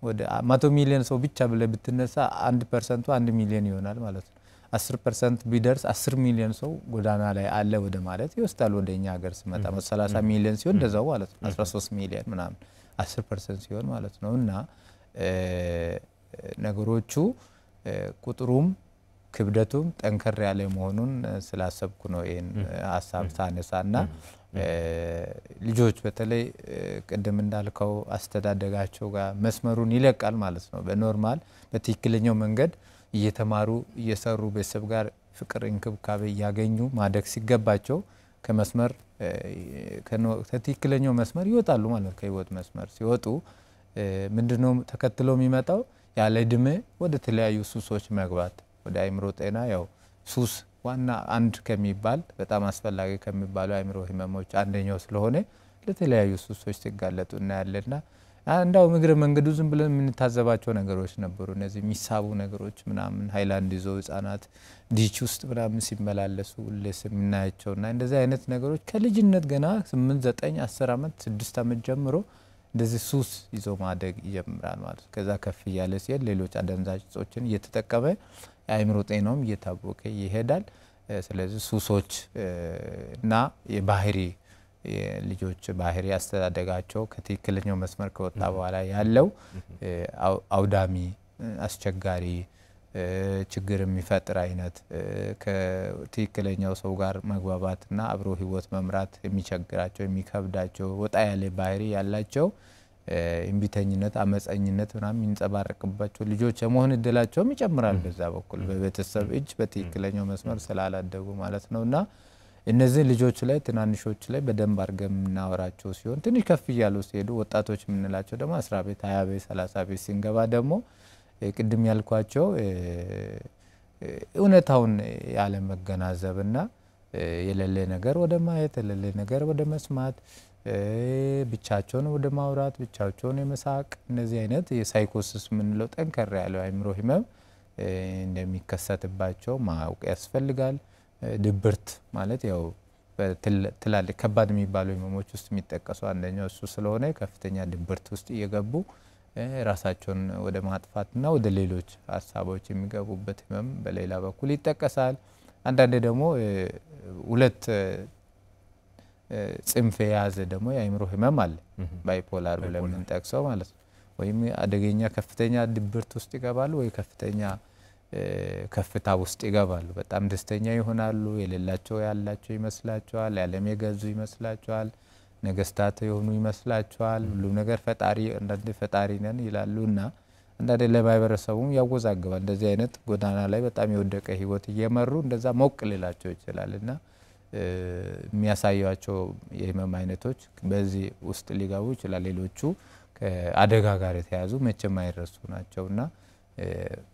ወደ 100 ሚሊዮን ሰው ብቻ ብለ ብትነሳ 1% 1 ሚሊዮን ይሆናል ማለት ነው። 10% ቢደርስ 10 ሚሊዮን ሰው ጎዳና ላይ አለ ወደ ማለት ይወስዳል። ወደኛ ሀገር ሲመጣ 30 ሚሊዮን ሲሆን እንደዛው ማለት ነው 13 ሚሊዮን ምናምን 10% ሲሆን ማለት ነውና ነገሮቹ ቁጥሩም ክብደቱም ጠንከር ያለ መሆኑን ስላሰብኩ ነው ይሄን ሐሳብ ሳነሳና ልጆች በተለይ ቀደም እንዳልከው አስተዳደጋቸው ጋር መስመሩን ይለቃል ማለት ነው። በኖርማል በትክክለኛው መንገድ እየተማሩ እየሰሩ ቤተሰብ ጋር ፍቅር እንክብካቤ ያገኙ ማደግ ሲገባቸው ከመስመር ከትክክለኛው መስመር ይወጣሉ ማለት ነው። ከህይወት መስመር ሲወጡ ምንድነው ተከትሎ የሚመጣው ያለ እድሜ ወደ ተለያዩ ሱሶች መግባት ወደ አይምሮ ጤና ያው ሱስ ዋና አንድ ከሚባል በጣም አስፈላጊ ከሚባሉ አይምሮ ህመሞች አንደኛው ስለሆነ ለተለያዩ ሱሶች ሲጋለጡ እናያለና አንዳው ምግረ መንገዱ ዝም ብለን የምንታዘባቸው ነገሮች ነበሩ። እነዚህ የሚሳቡ ነገሮች ምናምን ሃይላንድ ይዞ ህፃናት ዲች ውስጥ ምናምን ሲመላለሱ ለስምናያቸውና እንደዚህ አይነት ነገሮች ከልጅነት ገና 8 9 10 አመት 6 አመት ጀምሮ እንደዚህ ሱስ ይዞ ማደግ ይጀምራል ማለት ከዛ ከፍ ያለ ሲል ሌሎች አደንዛዥ እጾችን እየተጠቀመ አይምሮ ጤናውም እየታወቀ ይሄዳል። ስለዚህ ሱሶች እና የባህሪ ልጆች ባህሪ አስተዳደጋቸው ከትክክለኛው መስመር ከወጣ በኋላ ያለው አውዳሚ አስቸጋሪ ችግር የሚፈጥር አይነት ከትክክለኛው ሰው ጋር መግባባትና አብሮ ህይወት መምራት የሚቸግራቸው የሚከብዳቸው ወጣ ያለ ባህሪ ያላቸው እንቢተኝነት አመፀኝነት ምናምን የሚንጸባረቅባቸው ልጆች የመሆን እድላቸውም ይጨምራል። በዛ በኩል በቤተሰብ እጅ በትክክለኛው መስመር ስላላደጉ ማለት ነውና እነዚህ ልጆች ላይ ትናንሾች ላይ በደንብ አርገም እናወራቸው ሲሆን ትንሽ ከፍ ይያሉ ሲሄዱ ወጣቶች ምንላቸው ደግሞ 10 ቤት 20 ቤት 30 ቤት ሲንገባ ደግሞ ቅድም ያልኳቸው እውነታውን ያለ መገናዘብና የሌለ ነገር ወደ ማየት የሌለ ነገር ወደ መስማት ብቻቸውን ወደ ማውራት ብቻቸውን የመሳቅ እነዚህ አይነት የሳይኮሲስ ምንለው ጠንከር ያለው አይምሮ ህመም እንደሚከሰትባቸው ማወቅ ያስፈልጋል። ድብርት ማለት ያው ትላልቅ ከባድ የሚባሉ ህመሞች ውስጥ የሚጠቀሱ አንደኛው እሱ ስለሆነ ከፍተኛ ድብርት ውስጥ እየገቡ ራሳቸውን ወደ ማጥፋትና ወደ ሌሎች ሐሳቦች የሚገቡበት ህመም በሌላ በኩል ይጠቀሳል። አንዳንዴ ደግሞ ሁለት ጽንፍ የያዘ ደግሞ የአይምሮ ህመም አለ ባይፖላር ብለን የምንጠቅሰው ማለት ነው። ወይም አደገኛ ከፍተኛ ድብርት ውስጥ ይገባሉ ወይ ከፍተኛ ከፍታ ውስጥ ይገባሉ። በጣም ደስተኛ ይሆናሉ፣ የሌላቸው ያላቸው ይመስላቸዋል፣ ያለም የገዙ ይመስላቸዋል፣ ነገስታት የሆኑ ይመስላቸዋል፣ ሁሉ ነገር ፈጣሪ አንዳንዴ ፈጣሪ ነን ይላሉና አንዳንዴ ለማህበረሰቡም ያወዛግባል። እንደዚህ አይነት ጎዳና ላይ በጣም የወደቀ ህይወት እየመሩ እንደዛ ሞቅ ሊላቸው ይችላልና የሚያሳያቸው የህመም አይነቶች በዚህ ውስጥ ሊጋቡ ይችላል። ሌሎቹ ከአደጋ ጋር የተያዙ መቼም አይረሱ ናቸውና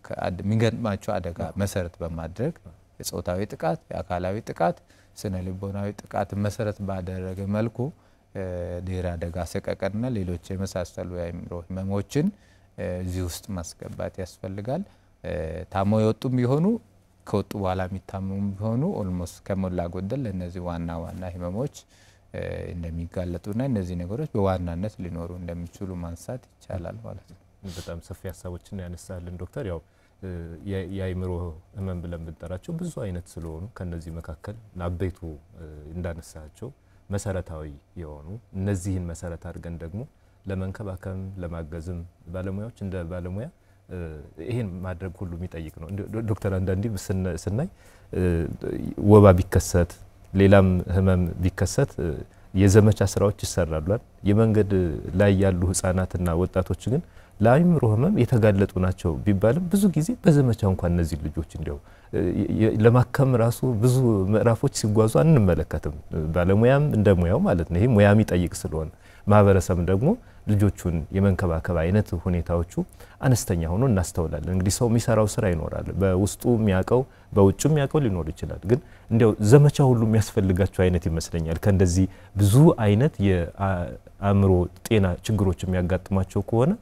ከሚገጥማቸው አደጋ መሰረት በማድረግ የጾታዊ ጥቃት፣ የአካላዊ ጥቃት፣ ስነ ልቦናዊ ጥቃት መሰረት ባደረገ መልኩ ድህረ አደጋ ሰቀቀንና ሌሎች የመሳሰሉ የአይምሮ ህመሞችን እዚህ ውስጥ ማስገባት ያስፈልጋል። ታሞ የወጡም ቢሆኑ ከወጡ በኋላ የሚታመሙ ቢሆኑ ኦልሞስት ከሞላ ጎደል ለነዚህ ዋና ህመሞች እንደሚጋለጡና እነዚህ ነገሮች በዋናነት ሊኖሩ እንደሚችሉ ማንሳት ይቻላል ማለት ነው። በጣም ሰፊ ሐሳቦችን ያነሳልን ዶክተር። ያው የአይምሮ ህመም ብለን ብንጠራቸው ብዙ አይነት ስለሆኑ ከነዚህ መካከል ናበይቱ እንዳነሳቸው መሰረታዊ የሆኑ እነዚህን መሰረት አድርገን ደግሞ ለመንከባከብ ለማገዝም ባለሙያዎች እንደ ባለሙያ ይሄን ማድረግ ሁሉ የሚጠይቅ ነው። ዶክተር አንዳንዴ ስናይ ወባ ቢከሰት ሌላም ህመም ቢከሰት የዘመቻ ስራዎች ይሰራሉ አይደል? የመንገድ ላይ ያሉ ህፃናትና ወጣቶች ግን ለአይምሮ ህመም የተጋለጡ ናቸው ቢባልም ብዙ ጊዜ በዘመቻ እንኳን እነዚህ ልጆች እንዲያው ለማከም ራሱ ብዙ ምዕራፎች ሲጓዙ አንመለከትም። ባለሙያም እንደሙያው ማለት ነው። ይሄ ሙያም ይጠይቅ ስለሆነ ማህበረሰብ ደግሞ ልጆቹን የመንከባከብ አይነት ሁኔታዎቹ አነስተኛ ሆኖ እናስተውላለን። እንግዲህ ሰው የሚሰራው ስራ ይኖራል። በውስጡ የሚያቀው በውጭም የሚያቀው ሊኖር ይችላል። ግን እንዲያው ዘመቻ ሁሉ የሚያስፈልጋቸው አይነት ይመስለኛል። ከእንደዚህ ብዙ አይነት የአእምሮ ጤና ችግሮች የሚያጋጥማቸው ከሆነ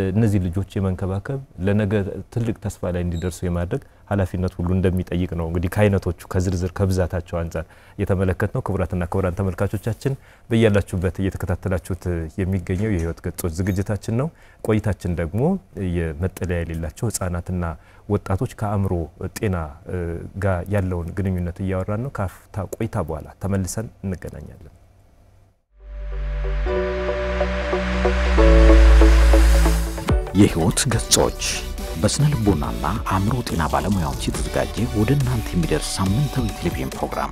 እነዚህ ልጆች የመንከባከብ ለነገ ትልቅ ተስፋ ላይ እንዲደርሱ የማድረግ ኃላፊነት ሁሉ እንደሚጠይቅ ነው እንግዲህ ከአይነቶቹ ከዝርዝር ከብዛታቸው አንፃር የተመለከትነው። ክቡራትና ክቡራን ተመልካቾቻችን በእያላችሁበት እየተከታተላችሁት የሚገኘው የህይወት ገጾች ዝግጅታችን ነው። ቆይታችን ደግሞ የመጠለያ የሌላቸው ህፃናትና ወጣቶች ከአእምሮ ጤና ጋር ያለውን ግንኙነት እያወራን ነው። ካፍታ ቆይታ በኋላ ተመልሰን እንገናኛለን። የህይወት ገጾች በስነ ልቦናና አእምሮ ጤና ባለሙያዎች የተዘጋጀ ወደ እናንተ የሚደርስ ሳምንታዊ ቴሌቪዥን ፕሮግራም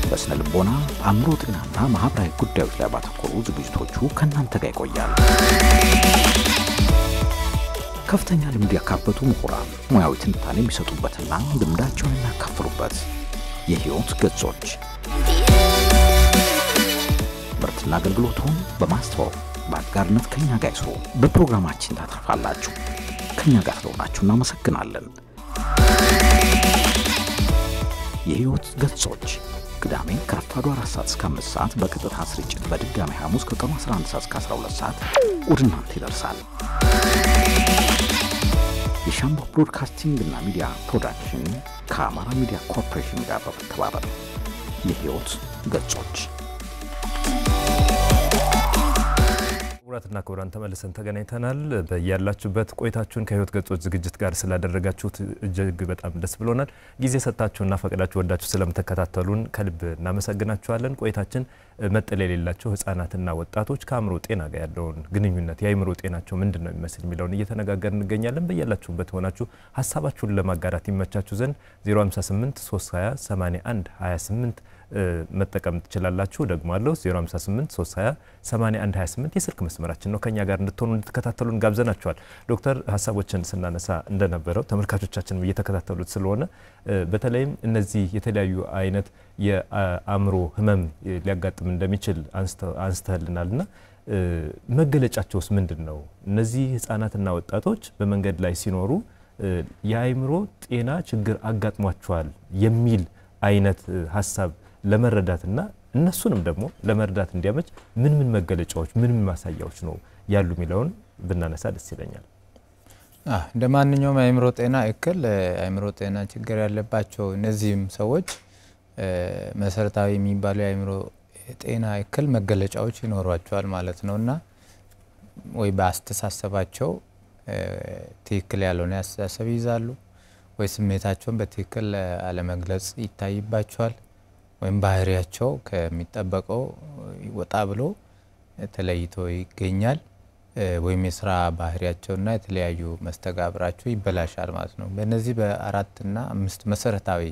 በስነ ልቦና አእምሮ ጤናና ማህበራዊ ጉዳዮች ላይ ባተኮሩ ዝግጅቶቹ ከእናንተ ጋር ይቆያል። ከፍተኛ ልምድ ያካበቱ ምሁራን ሙያዊ ትንታኔ የሚሰጡበትና ልምዳቸውን የሚያካፍሉበት የህይወት ገጾች ምርትና አገልግሎቱን በማስተዋወቅ በአጋርነት ከኛ ጋር ይስሩ። በፕሮግራማችን ታተርፋላችሁ። ከኛ ጋር ስለሆናችሁ እናመሰግናለን። የህይወት ገጾች ቅዳሜ ከረፋዱ 4 ሰዓት እስከ 5 ሰዓት በቀጥታ ስርጭት በድጋሚ ሐሙስ ከቀኑ 11 ሰዓት እስከ 12 ሰዓት ወደ እናንተ ይደርሳል። የሻምቦ ብሮድካስቲንግ እና ሚዲያ ፕሮዳክሽን ከአማራ ሚዲያ ኮርፖሬሽን ጋር በመተባበር የህይወት ገጾች ክቡራትና ክቡራን ተመልሰን ተገናኝተናል። በያላችሁበት ቆይታችሁን ከህይወት ገጾች ዝግጅት ጋር ስላደረጋችሁት እጅግ በጣም ደስ ብሎናል። ጊዜ ሰጣችሁና ፈቅዳችሁ ወዳችሁ ስለምትከታተሉን ከልብ እናመሰግናችኋለን። ቆይታችን መጠለያ የሌላቸው ህፃናትና ወጣቶች ከአእምሮ ጤና ጋር ያለውን ግንኙነት የአእምሮ ጤናቸው ምንድነው የሚመስል የሚለውን እየተነጋገርን እንገኛለን። በያላችሁበት ሆናችሁ ሐሳባችሁን ለማጋራት ይመቻችሁ ዘንድ 058 320 81 28 መጠቀም ትችላላችሁ። ደግሞ አለው 058 320 81 28 የስልክ መስመራችን ነው። ከኛ ጋር እንድትሆኑ እንድትከታተሉን ጋብዘናችኋል። ዶክተር ሐሳቦችን ስናነሳ እንደነበረው ተመልካቾቻችን እየተከታተሉት ስለሆነ በተለይም እነዚህ የተለያዩ አይነት የአእምሮ ህመም ሊያጋጥም እንደሚችል አንስተልናልና መገለጫቸውስ ምንድነው? እነዚህ ህፃናትና ወጣቶች በመንገድ ላይ ሲኖሩ የአእምሮ ጤና ችግር አጋጥሟቸዋል የሚል አይነት ሐሳብ ለመረዳትና እነሱንም ደግሞ ለመረዳት እንዲያመች ምን መገለጫዎች ምን ማሳያዎች ነው ያሉ የሚለውን ብናነሳ ደስ ይለኛል። እንደ ማንኛውም የአእምሮ ጤና እክል የአእምሮ ጤና ችግር ያለባቸው እነዚህም ሰዎች መሰረታዊ የሚባሉ የአእምሮ ጤና እክል መገለጫዎች ይኖሯቸዋል ማለት ነውና ወይ በአስተሳሰባቸው ትክክል ያልሆነ አስተሳሰብ ይዛሉ ወይ ስሜታቸውን በትክክል አለመግለጽ ይታይባቸዋል ወይም ባህሪያቸው ከሚጠበቀው ወጣ ብሎ ተለይቶ ይገኛል ወይም የስራ ባህሪያቸውና የተለያዩ መስተጋብራቸው ይበላሻል ማለት ነው። በእነዚህ በ4 እና 5 መሰረታዊ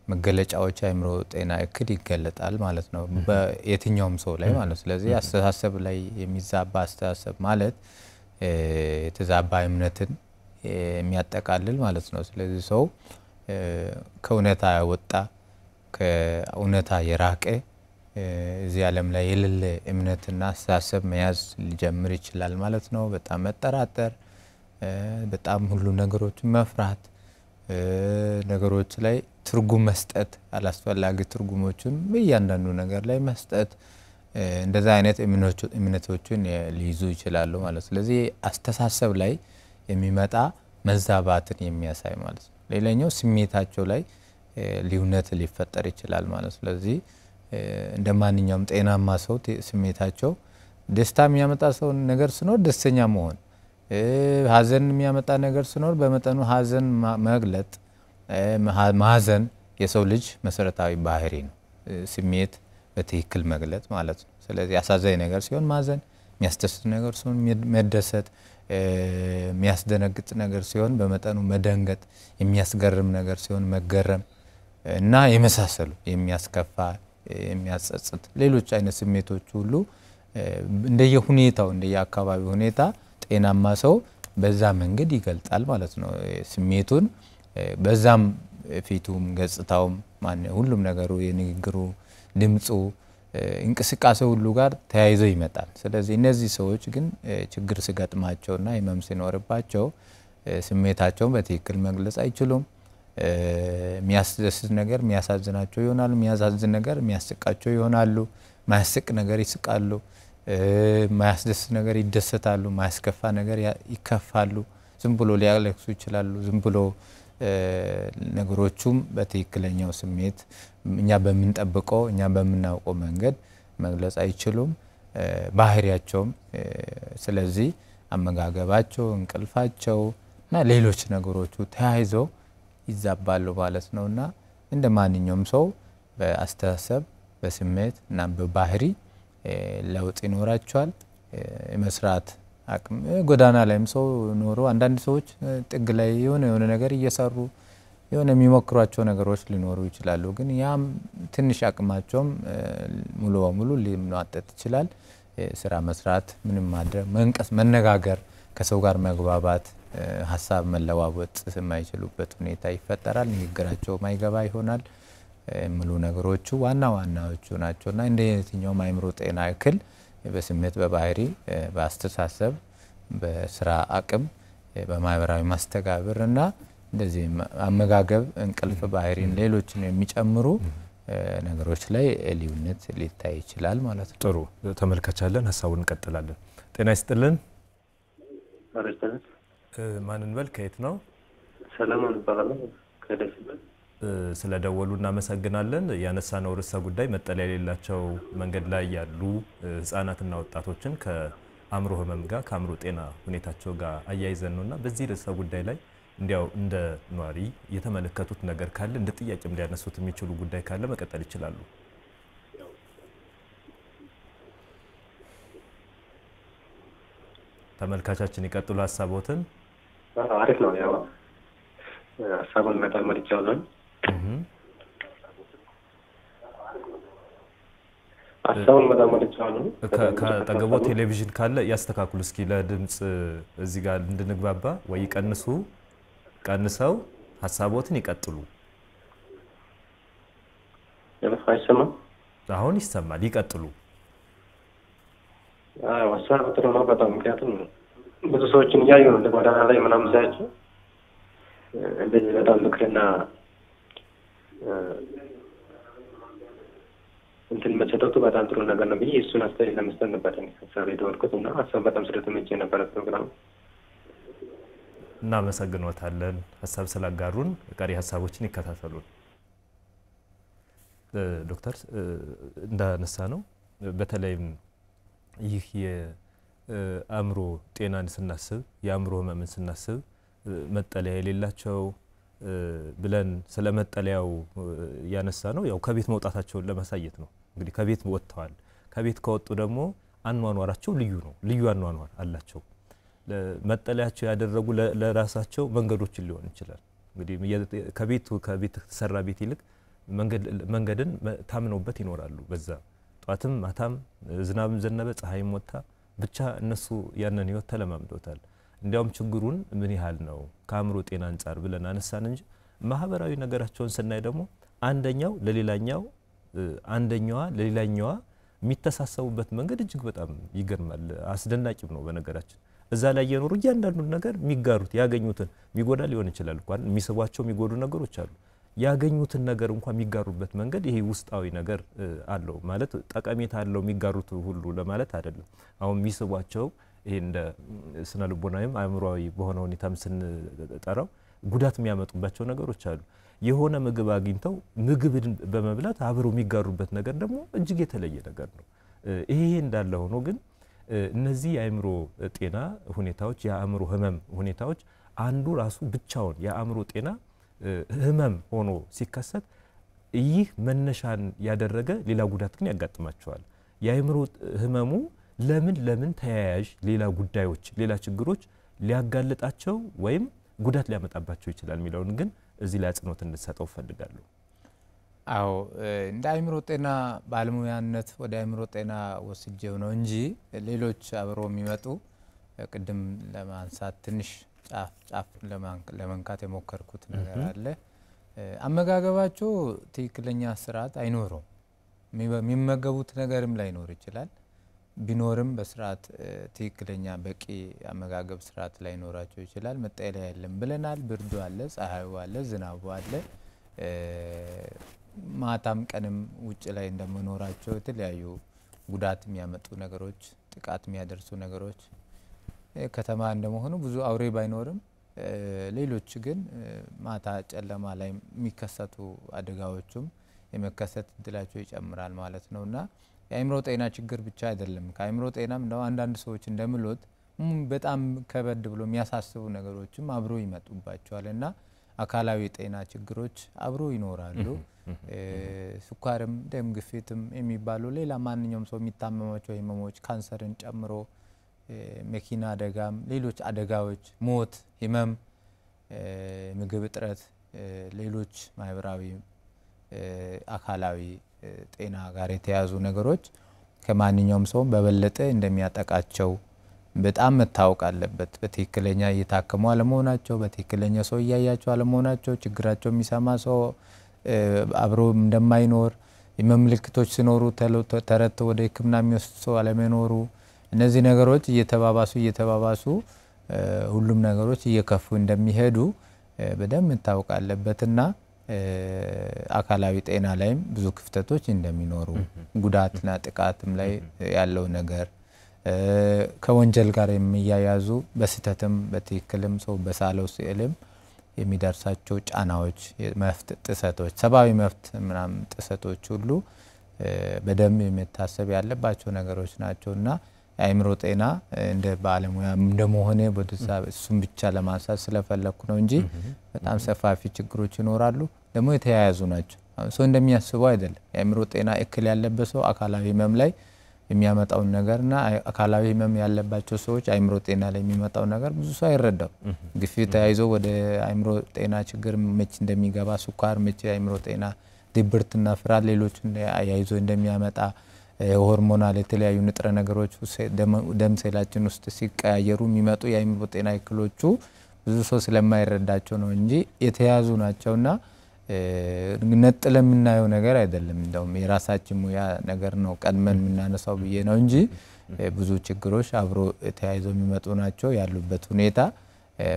መገለጫዎች አእምሮ ጤና እክል ይገለጣል ማለት ነው በየትኛውም ሰው ላይ ማለት። ስለዚህ አስተሳሰብ ላይ የሚዛባ አስተሳሰብ ማለት የተዛባ እምነትን የሚያጠቃልል ማለት ነው። ስለዚህ ሰው ከእውነታ ወጣ ከእውነታ የራቀ እዚህ ዓለም ላይ የሌለ እምነትና አስተሳሰብ መያዝ ሊጀምር ይችላል ማለት ነው። በጣም መጠራጠር፣ በጣም ሁሉ ነገሮችን መፍራት፣ ነገሮች ላይ ትርጉም መስጠት፣ አላስፈላጊ ትርጉሞችን በእያንዳንዱ ነገር ላይ መስጠት እንደዛ አይነት እምነቶችን ሊይዙ ይችላሉ ማለት። ስለዚህ አስተሳሰብ ላይ የሚመጣ መዛባትን የሚያሳይ ማለት ነው። ሌላኛው ስሜታቸው ላይ ልዩነት ሊፈጠር ይችላል ማለት። ስለዚህ እንደማንኛውም ጤናማ ሰው ስሜታቸው ደስታ የሚያመጣ ሰው ነገር ሲኖር ደስተኛ መሆን፣ ሀዘን የሚያመጣ ነገር ሲኖር በመጠኑ ሀዘን መግለጥ፣ ማዘን የሰው ልጅ መሰረታዊ ባህሪ ነው። ስሜት በትክክል መግለጽ ማለት ነው። ስለዚህ አሳዛኝ ነገር ሲሆን ማዘን፣ የሚያስደስት ነገር ሲሆን መደሰት፣ የሚያስደነግጥ ነገር ሲሆን በመጠኑ መደንገጥ፣ የሚያስገርም ነገር ሲሆን መገረም እና የመሳሰሉ የሚያስከፋ የሚያጸጽት ሌሎች አይነት ስሜቶች ሁሉ እንደየሁኔታው እንደየአካባቢው ሁኔታ ጤናማ ሰው በዛ መንገድ ይገልጣል ማለት ነው ስሜቱን። በዛም ፊቱም ገጽታውም ሁሉም ነገሩ የንግግሩ ድምጹ እንቅስቃሴ ሁሉ ጋር ተያይዞ ይመጣል። ስለዚህ እነዚህ ሰዎች ግን ችግር ሲገጥማቸውና ህመም ሲኖርባቸው ስሜታቸውን በትክክል መግለጽ አይችሉም። የሚያስደስት ነገር የሚያሳዝናቸው ይሆናሉ፣ የሚያሳዝን ነገር የሚያስቃቸው ይሆናሉ፣ ማያስቅ ነገር ይስቃሉ፣ ማያስደስት ነገር ይደሰታሉ፣ ማያስከፋ ነገር ይከፋሉ። ዝም ብሎ ሊያለቅሱ ይችላሉ። ዝም ብሎ ነገሮቹም በትክክለኛው ስሜት እኛ በምንጠብቀው እኛ በምናውቀው መንገድ መግለጽ አይችሉም ባህሪያቸውም። ስለዚህ አመጋገባቸው፣ እንቅልፋቸው እና ሌሎች ነገሮቹ ተያይዘው ይዛባሉ ማለት ነውና እንደ ማንኛውም ሰው በአስተሳሰብ በስሜት እና በባህሪ ለውጥ ይኖራቸዋል። መስራት አቅም ጎዳና ላይም ሰው ኖሮ አንዳንድ ሰዎች ጥግ ላይ የሆነ ነገር እየሰሩ የሆነ የሚሞክሯቸው ነገሮች ሊኖሩ ይችላሉ። ግን ያም ትንሽ አቅማቸውም ሙሉ በሙሉ ሊሟጠጥ ይችላል። ስራ መስራት፣ ምንም ማድረግ፣ መነጋገር፣ ከሰው ጋር መግባባት፣ ሀሳብ መለዋወጥ የማይችሉበት ሁኔታ ይፈጠራል። ንግግራቸው ማይገባ ይሆናል። ሙሉ ነገሮቹ ዋናዎቹ ናቸውና እንደ የትኛውም አእምሮ ጤና እክል በስሜት በባህሪ በአስተሳሰብ በስራ አቅም በማህበራዊ ማስተጋብርና እንደዚህ አመጋገብ እንቅልፍ ባህሪን ሌሎችን የሚጨምሩ ነገሮች ላይ ልዩነት ሊታይ ይችላል ማለት ነው። ጥሩ ተመልካቻለን ሐሳቡን እንቀጥላለን። ጤና ይስጥልን። አረስተን ማንን በል ከየት ነው? ሰላማን ይባላል ከደስ ስለደወሉ እናመሰግናለን። ያነሳነው ርዕሰ ጉዳይ መጠለያ የሌላቸው መንገድ ላይ ያሉ ህፃናትና ወጣቶችን ከአእምሮ ህመም ጋር ከአእምሮ ጤና ሁኔታቸው ጋር አያይዘን ነውና በዚህ ርዕሰ ጉዳይ ላይ እንዲያው እንደ ኗሪ የተመለከቱት ነገር ካለ እንደ ጥያቄም ሊያነሱት የሚችሉ ጉዳይ ካለ መቀጠል ይችላሉ። ተመልካቻችን ይቀጥሉ ሐሳቦትን። አሪፍ ነው። ያው ሐሳቡን መጣመር ይቻላል። ሐሳቡን መጣመር ይቻላል። ከጠገቦ ቴሌቪዥን ካለ ያስተካክሉ እስኪ ለድምጽ እዚህ ጋር እንድንግባባ ወይ ቀንሰው ሐሳቦትን ይቀጥሉ። አይሰማም? አሁን ይሰማል። ይቀጥሉ። ሐሳቡ ጥሩ ነው በጣም ምክንያቱም ብዙ ሰዎችን እያዩ ነው ጎዳና ላይ ምናምን ሳያቸው እንደዚህ በጣም ምክርና እንትን መሰጠቱ በጣም ጥሩ ነገር ነው ብዬ እሱን አስተያየት ለመስጠት ነበር ሐሳብ የደወልኩት እና ሐሳብ በጣም ስለተመቸ ነበር ፕሮግራሙ። እናመሰግኖታለን ሐሳብ ስላጋሩን። ቀሪ ሐሳቦችን ይከታተሉን። ዶክተር እንዳነሳ ነው በተለይም ይህ የአእምሮ ጤናን ስናስብ የአእምሮ ህመምን ስናስብ መጠለያ የሌላቸው ብለን ስለመጠለያው ያነሳ ነው ያው ከቤት መውጣታቸውን ለማሳየት ነው። እንግዲህ ከቤት ወጥተዋል። ከቤት ከወጡ ደግሞ አኗኗራቸው ልዩ ነው። ልዩ አኗኗር አላቸው። መጠለያቸው ያደረጉ ለራሳቸው መንገዶችን ሊሆን ይችላል። እንግዲህ ከቤት ተሰራ ቤት ይልቅ መንገድን ታምነውበት ይኖራሉ። በዛ ጧትም ማታም ዝናብም ዘነበ ፀሐይም ወጣ ብቻ እነሱ ያንን ህይወት ተለማምደውታል። እንዲያውም ችግሩን ምን ያህል ነው ከአእምሮ ጤና አንፃር ብለን አነሳን እንጂ ማህበራዊ ነገራቸውን ስናይ ደግሞ አንደኛው ለሌላኛዋ የሚተሳሰቡበት መንገድ እጅግ በጣም ይገርማል። አስደናቂም ነው። በነገራችን እዛ ላይ የኖሩ እያንዳንዱ ነገር የሚጋሩት ያገኙትን የሚጎዳ ሊሆን ይችላል እንኳን የሚስቧቸው የሚጎዱ ነገሮች አሉ። ያገኙትን ነገር እንኳን የሚጋሩበት መንገድ ይሄ ውስጣዊ ነገር አለው ማለት ጠቀሜታ አለው የሚጋሩት ሁሉ ለማለት አይደለም። አሁን የሚስቧቸው ይሄ እንደ ስነ ልቦናዊም አእምሮአዊ በሆነ ሁኔታም ስንጠራው ጉዳት የሚያመጡባቸው ነገሮች አሉ። የሆነ ምግብ አግኝተው ምግብን በመብላት አብረው የሚጋሩበት ነገር ደግሞ እጅግ የተለየ ነገር ነው። ይሄ እንዳለ ሆኖ ግን እነዚህ የአእምሮ ጤና ሁኔታዎች የአእምሮ ህመም ሁኔታዎች አንዱ ራሱ ብቻውን የአእምሮ ጤና ህመም ሆኖ ሲከሰት ይህ መነሻን ያደረገ ሌላ ጉዳት ግን ያጋጥማቸዋል። የአእምሮ ህመሙ ለምን ተያያዥ ሌላ ጉዳዮች ሌላ ችግሮች ሊያጋልጣቸው ወይም ጉዳት ሊያመጣባቸው ይችላል የሚለውን ግን እዚህ ላይ አጽንኦት እንድትሰጠው ፈልጋለሁ። አዎ እንደ አእምሮ ጤና ባለሙያነት ወደ አእምሮ ጤና ወስጄው ነው እንጂ ሌሎች አብሮ የሚመጡ ቅድም ለማንሳት ትንሽ ጫፍ ለመንካት የሞከርኩት ነገር አለ። አመጋገባቸው ትክክለኛ ስርዓት አይኖረው የሚመገቡት ነገርም ላይኖር ይችላል። ቢኖርም በስርዓት ትክክለኛ በቂ አመጋገብ ስርዓት ላይኖራቸው ይችላል። መጠለያ የለም ብለናል። ብርዱ አለ፣ ፀሐዩ አለ፣ ዝናቡ አለ። ማታም ቀንም ውጭ ላይ እንደመኖራቸው የተለያዩ ጉዳት የሚያመጡ ነገሮች፣ ጥቃት የሚያደርሱ ነገሮች ከተማ እንደመሆኑ ብዙ አውሬ ባይኖርም ሌሎች ግን ማታ ጨለማ ላይ የሚከሰቱ አደጋዎችም የመከሰት እድላቸው ይጨምራል ማለት ነውና የአእምሮ ጤና ችግር ብቻ አይደለም። ከአእምሮ ጤናም ነው አንዳንድ ሰዎች እንደምሉት በጣም ከበድ ብሎ የሚያሳስቡ ነገሮችም አብሮ ይመጡባቸዋልና አካላዊ ጤና ችግሮች አብሮ ይኖራሉ። ስኳርም ደም ግፊትም የሚባሉ ሌላ ማንኛውም ሰው የሚታመማቸው ህመሞች ካንሰርን ጨምሮ መኪና አደጋም ሌሎች አደጋዎች ሞት ህመም ምግብ እጥረት ሌሎች ማህበራዊ አካላዊ ጤና ጋር የተያዙ ነገሮች ከማንኛውም ሰው በበለጠ እንደሚያጠቃቸው በጣም መታወቅ አለበት። በትክክለኛ እየታከሙ አለመሆናቸው በትክክለኛ ሰው እያያቸው አለመሆናቸው ችግራቸው የሚሰማ ሰው አብሮ እንደማይኖር የመምልክቶች ሲኖሩ ተረተ ወደ ህክምና የሚወስድ ሰው አለመኖሩ እነዚህ ነገሮች እየተባባሱ ሁሉም ነገሮች እየከፉ እንደሚሄዱ በደንብ መታወቅ አለበትና አካላዊ ጤና ላይም ብዙ ክፍተቶች እንደሚኖሩ ጉዳትና ጥቃትም ላይ ያለው ነገር ከወንጀል ጋር የሚያያዙ በስተትም በትክክልም ሰው በሳለው ሲልም የሚደርሳቸው ጫናዎች መፍት ጥሰቶች ሰባዊ መፍት ምናም ጥሰቶች ሁሉ በደንብ መታሰብ ያለባቸው ነገሮች ናቸውና የአእምሮ ጤና እንደ ባለሙያ እንደመሆነ በደሳ እሱም ብቻ ለማንሳት ስለፈለኩ ነው እንጂ በጣም ሰፋፊ ችግሮች ይኖራሉ ደግሞ የተያያዙ ናቸው። ሰው እንደሚያስበው አይደለም። የአእምሮ ጤና እክል ያለበት ሰው አካላዊ ህመም ላይ የሚያመጣው ነገርና አካላዊ ህመም ያለባቸው ሰዎች አእምሮ ጤና ላይ የሚመጣው ነገር ብዙ ሰው አይረዳው። ግፊት ተያይዞ ወደ አእምሮ ጤና ችግር መች እንደሚገባ ስኳር መች አእምሮ ጤና ድብርትና ፍርሃት ሌሎች ያይዞ እንደሚያመጣ ሆርሞናል የተለያዩ ንጥረ ነገሮች ደም ሴላችን ውስጥ ሲቀያየሩ የሚመጡ የአእምሮ ጤና እክሎቹ ብዙ ሰው ስለማይረዳቸው ነው እንጂ የተያዙ ናቸውና ነጥለን የምናየው ነገር አይደለም። እንደውም የራሳችን ሙያ ነገር ነው ቀድመን የምናነሳው ብዬ ነው እንጂ ብዙ ችግሮች አብሮ ተያይዘው የሚመጡ ናቸው። ያሉበት ሁኔታ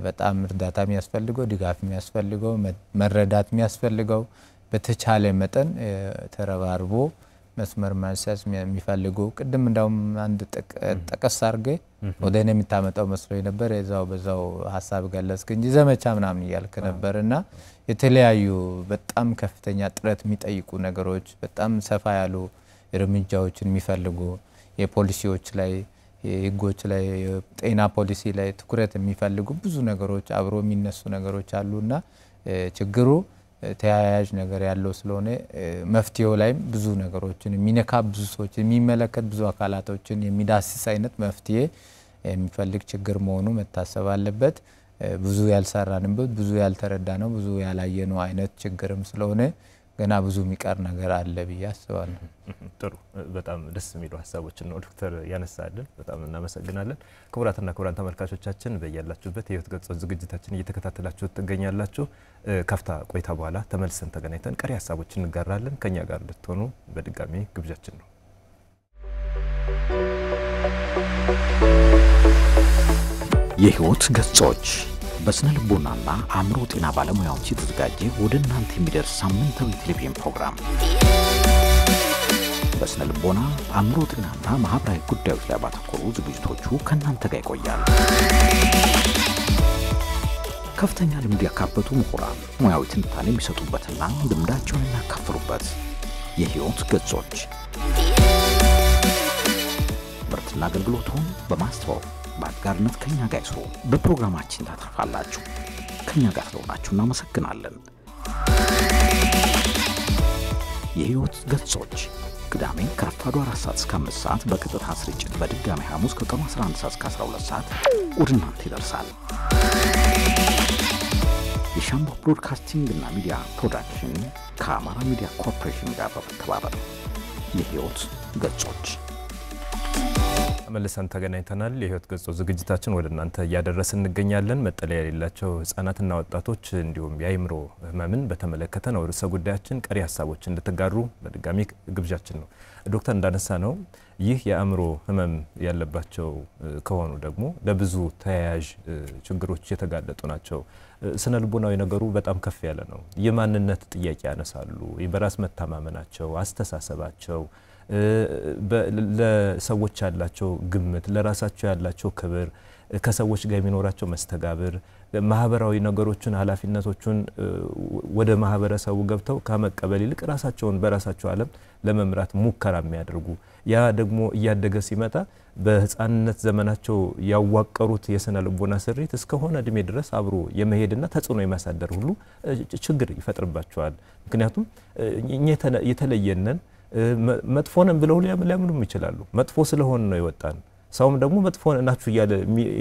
በጣም እርዳታ የሚያስፈልገው ድጋፍ የሚያስፈልገው መረዳት የሚያስፈልገው በተቻለ መጠን ተረባርቦ መስመር ማንሳት የሚፈልጉ ቅድም እንደውም አንድ ጠቀስ አርገ ወደኔ የሚታመጣው መስሎ ነበር በዛው ሐሳብ ገለጽክ እንጂ ዘመቻ ምናምን ያልከ ነበርና የተለያዩ በጣም ከፍተኛ ጥረት የሚጠይቁ ነገሮች በጣም ሰፋ ያሉ እርምጃዎችን የሚፈልጉ የፖሊሲዎች ላይ የህጎች ላይ ጤና ፖሊሲ ላይ ትኩረት የሚፈልጉ ብዙ ነገሮች አብሮ የሚነሱ ነገሮች አሉና ችግሩ ተያያዥ ነገር ያለው ስለሆነ መፍትሄው ላይ ብዙ ነገሮችን የሚነካ ብዙ ሰዎች የሚመለከት ብዙ አካላቶችን የሚዳስስ አይነት መፍትሄ የሚፈልግ ችግር መሆኑ መታሰብ አለበት። ብዙ ያልሰራንበት ብዙ ያልተረዳነው ብዙ ያላየነው አይነት ችግርም ስለሆነ ገና ብዙ የሚቀር ነገር አለ ብዬ አስባለሁ። ጥሩ በጣም ደስ የሚሉ ሐሳቦችን ነው ዶክተር ያነሳልን። በጣም እናመሰግናለን። ክቡራትና ክቡራን ተመልካቾቻችን በእያላችሁበት የህይወት ገጾች ዝግጅታችን እየተከታተላችሁ ትገኛላችሁ። ከፍታ ቆይታ በኋላ ተመልሰን ተገናኝተን ቀሪ ሐሳቦችን እንጋራለን። ከኛ ጋር እንድትሆኑ በድጋሚ ግብዣችን ነው። የህይወት ገጾች በስነ ልቦናና አእምሮ ጤና ባለሙያዎች የተዘጋጀ ወደ እናንተ የሚደርስ ሳምንታዊ ቴሌቪዥን ፕሮግራም በስነ ልቦና አእምሮ ጤናና ማህበራዊ ጉዳዮች ላይ ባተኮሩ ዝግጅቶቹ ከእናንተ ጋር ይቆያል። ከፍተኛ ልምድ ያካበቱ ምሁራን ሙያዊ ትንታኔ የሚሰጡበትና ልምዳቸውን የሚያካፍሉበት የህይወት ገጾች ምርትና አገልግሎቱን በማስተዋወቅ በአጋርነት ከኛ ጋር ይስሩ። በፕሮግራማችን ታተርፋላችሁ። ከኛ ጋር ስለሆናችሁ እናመሰግናለን። የህይወት ገጾች ቅዳሜ ከረፋዱ 4 ሰዓት እስከ 5 ሰዓት በቀጥታ ስርጭት በድጋሚ ሐሙስ ከቀኑ 11 ሰዓት እስከ 12 ሰዓት ወደ እናንተ ይደርሳል። የሻምቦ ብሮድካስቲንግ እና ሚዲያ ፕሮዳክሽን ከአማራ ሚዲያ ኮርፖሬሽን ጋር በመተባበር የህይወት ገጾች መልሰን ተገናኝተናል። የህይወት ገጾች ዝግጅታችን ወደ እናንተ እያደረስን እንገኛለን። መጠለያ የሌላቸው ህጻናትና ወጣቶች እንዲሁም የአይምሮ ህመምን በተመለከተ ነው ርዕሰ ጉዳያችን። ቀሪ ሀሳቦች እንድትጋሩ በድጋሚ ግብዣችን ነው። ዶክተር እንዳነሳ ነው ይህ የአእምሮ ህመም ያለባቸው ከሆኑ ደግሞ ለብዙ ተያያዥ ችግሮች የተጋለጡ ናቸው። ስነ ልቦናዊ ነገሩ በጣም ከፍ ያለ ነው። የማንነት ጥያቄ ያነሳሉ። የበራስ መተማመናቸው፣ አስተሳሰባቸው፣ ለሰዎች ያላቸው ግምት፣ ለራሳቸው ያላቸው ክብር፣ ከሰዎች ጋር የሚኖራቸው መስተጋብር፣ ማህበራዊ ነገሮችን ኃላፊነቶችን ወደ ማህበረሰቡ ገብተው ከመቀበል ይልቅ ራሳቸውን በራሳቸው ዓለም ለመምራት ሙከራ የሚያደርጉ ያ ደግሞ እያደገ ሲመጣ በህፃንነት ዘመናቸው ያዋቀሩት የስነ ልቦና ስሪት እስከሆነ እድሜ ድረስ አብሮ የመሄድና ተጽዕኖ የማሳደር ሁሉ ችግር ይፈጥርባቸዋል። ምክንያቱም የተለየነን መጥፎነን ብለው ሊያምኑም ይችላሉ። መጥፎ ስለሆነ ነው የወጣን። ሰውም ደግሞ መጥፎ ናችሁ እያለ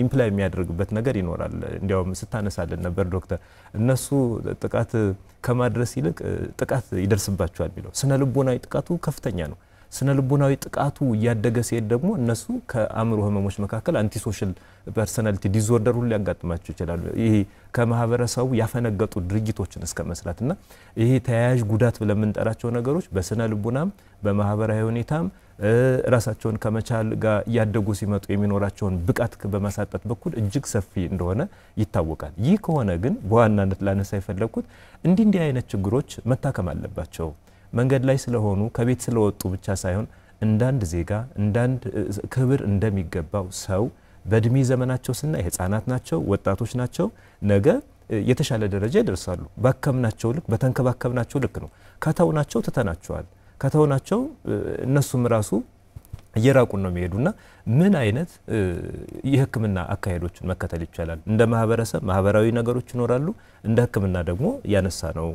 ኢምፕላይ የሚያደርግበት ነገር ይኖራል። እንዲያውም ስታነሳለን ነበር ዶክተር እነሱ ጥቃት ከማድረስ ይልቅ ጥቃት ይደርስባቸዋል ቢለው ስነ ልቦናዊ ጥቃቱ ከፍተኛ ነው። ስነ ልቦናዊ ጥቃቱ እያደገ ሲሄድ ደግሞ እነሱ ከአእምሮ ህመሞች መካከል አንቲ ሶሻል ፐርሰናሊቲ ዲስኦርደር ሁሉ ሊያጋጥማቸው ይችላል። ይሄ ከማህበረሰቡ ያፈነገጡ ድርጊቶችን እስከ መስራትና ይሄ ተያያዥ ጉዳት ብለን የምንጠራቸው ነገሮች በስነ ልቦናም በማህበራዊ ሁኔታም ራሳቸውን ከመቻል ጋር ያደጉ ሲመጡ የሚኖራቸውን ብቃት በማሳጣት በኩል እጅግ ሰፊ እንደሆነ ይታወቃል። ይህ ከሆነ ግን በዋናነት ላነሳ የፈለኩት እንዲህ አይነት ችግሮች መታከም አለባቸው። መንገድ ላይ ስለሆኑ ከቤት ስለወጡ ብቻ ሳይሆን እንዳንድ ዜጋ እንዳንድ ክብር እንደሚገባው ሰው በእድሜ ዘመናቸው ስናይ ህፃናት ናቸው፣ ወጣቶች ናቸው። ነገ የተሻለ ደረጃ ይደርሳሉ። ባከምናቸው ልክ በተንከባከብናቸው ልክ ነው። ከተውናቸው ትተናቸዋል። ከተውናቸው እነሱም ራሱ እየራቁን ነው የሚሄዱና ምን አይነት የህክምና አካሄዶችን መከተል ይቻላል? እንደ ማህበረሰብ ማህበራዊ ነገሮች ይኖራሉ። እንደ ህክምና ደግሞ ያነሳ ነው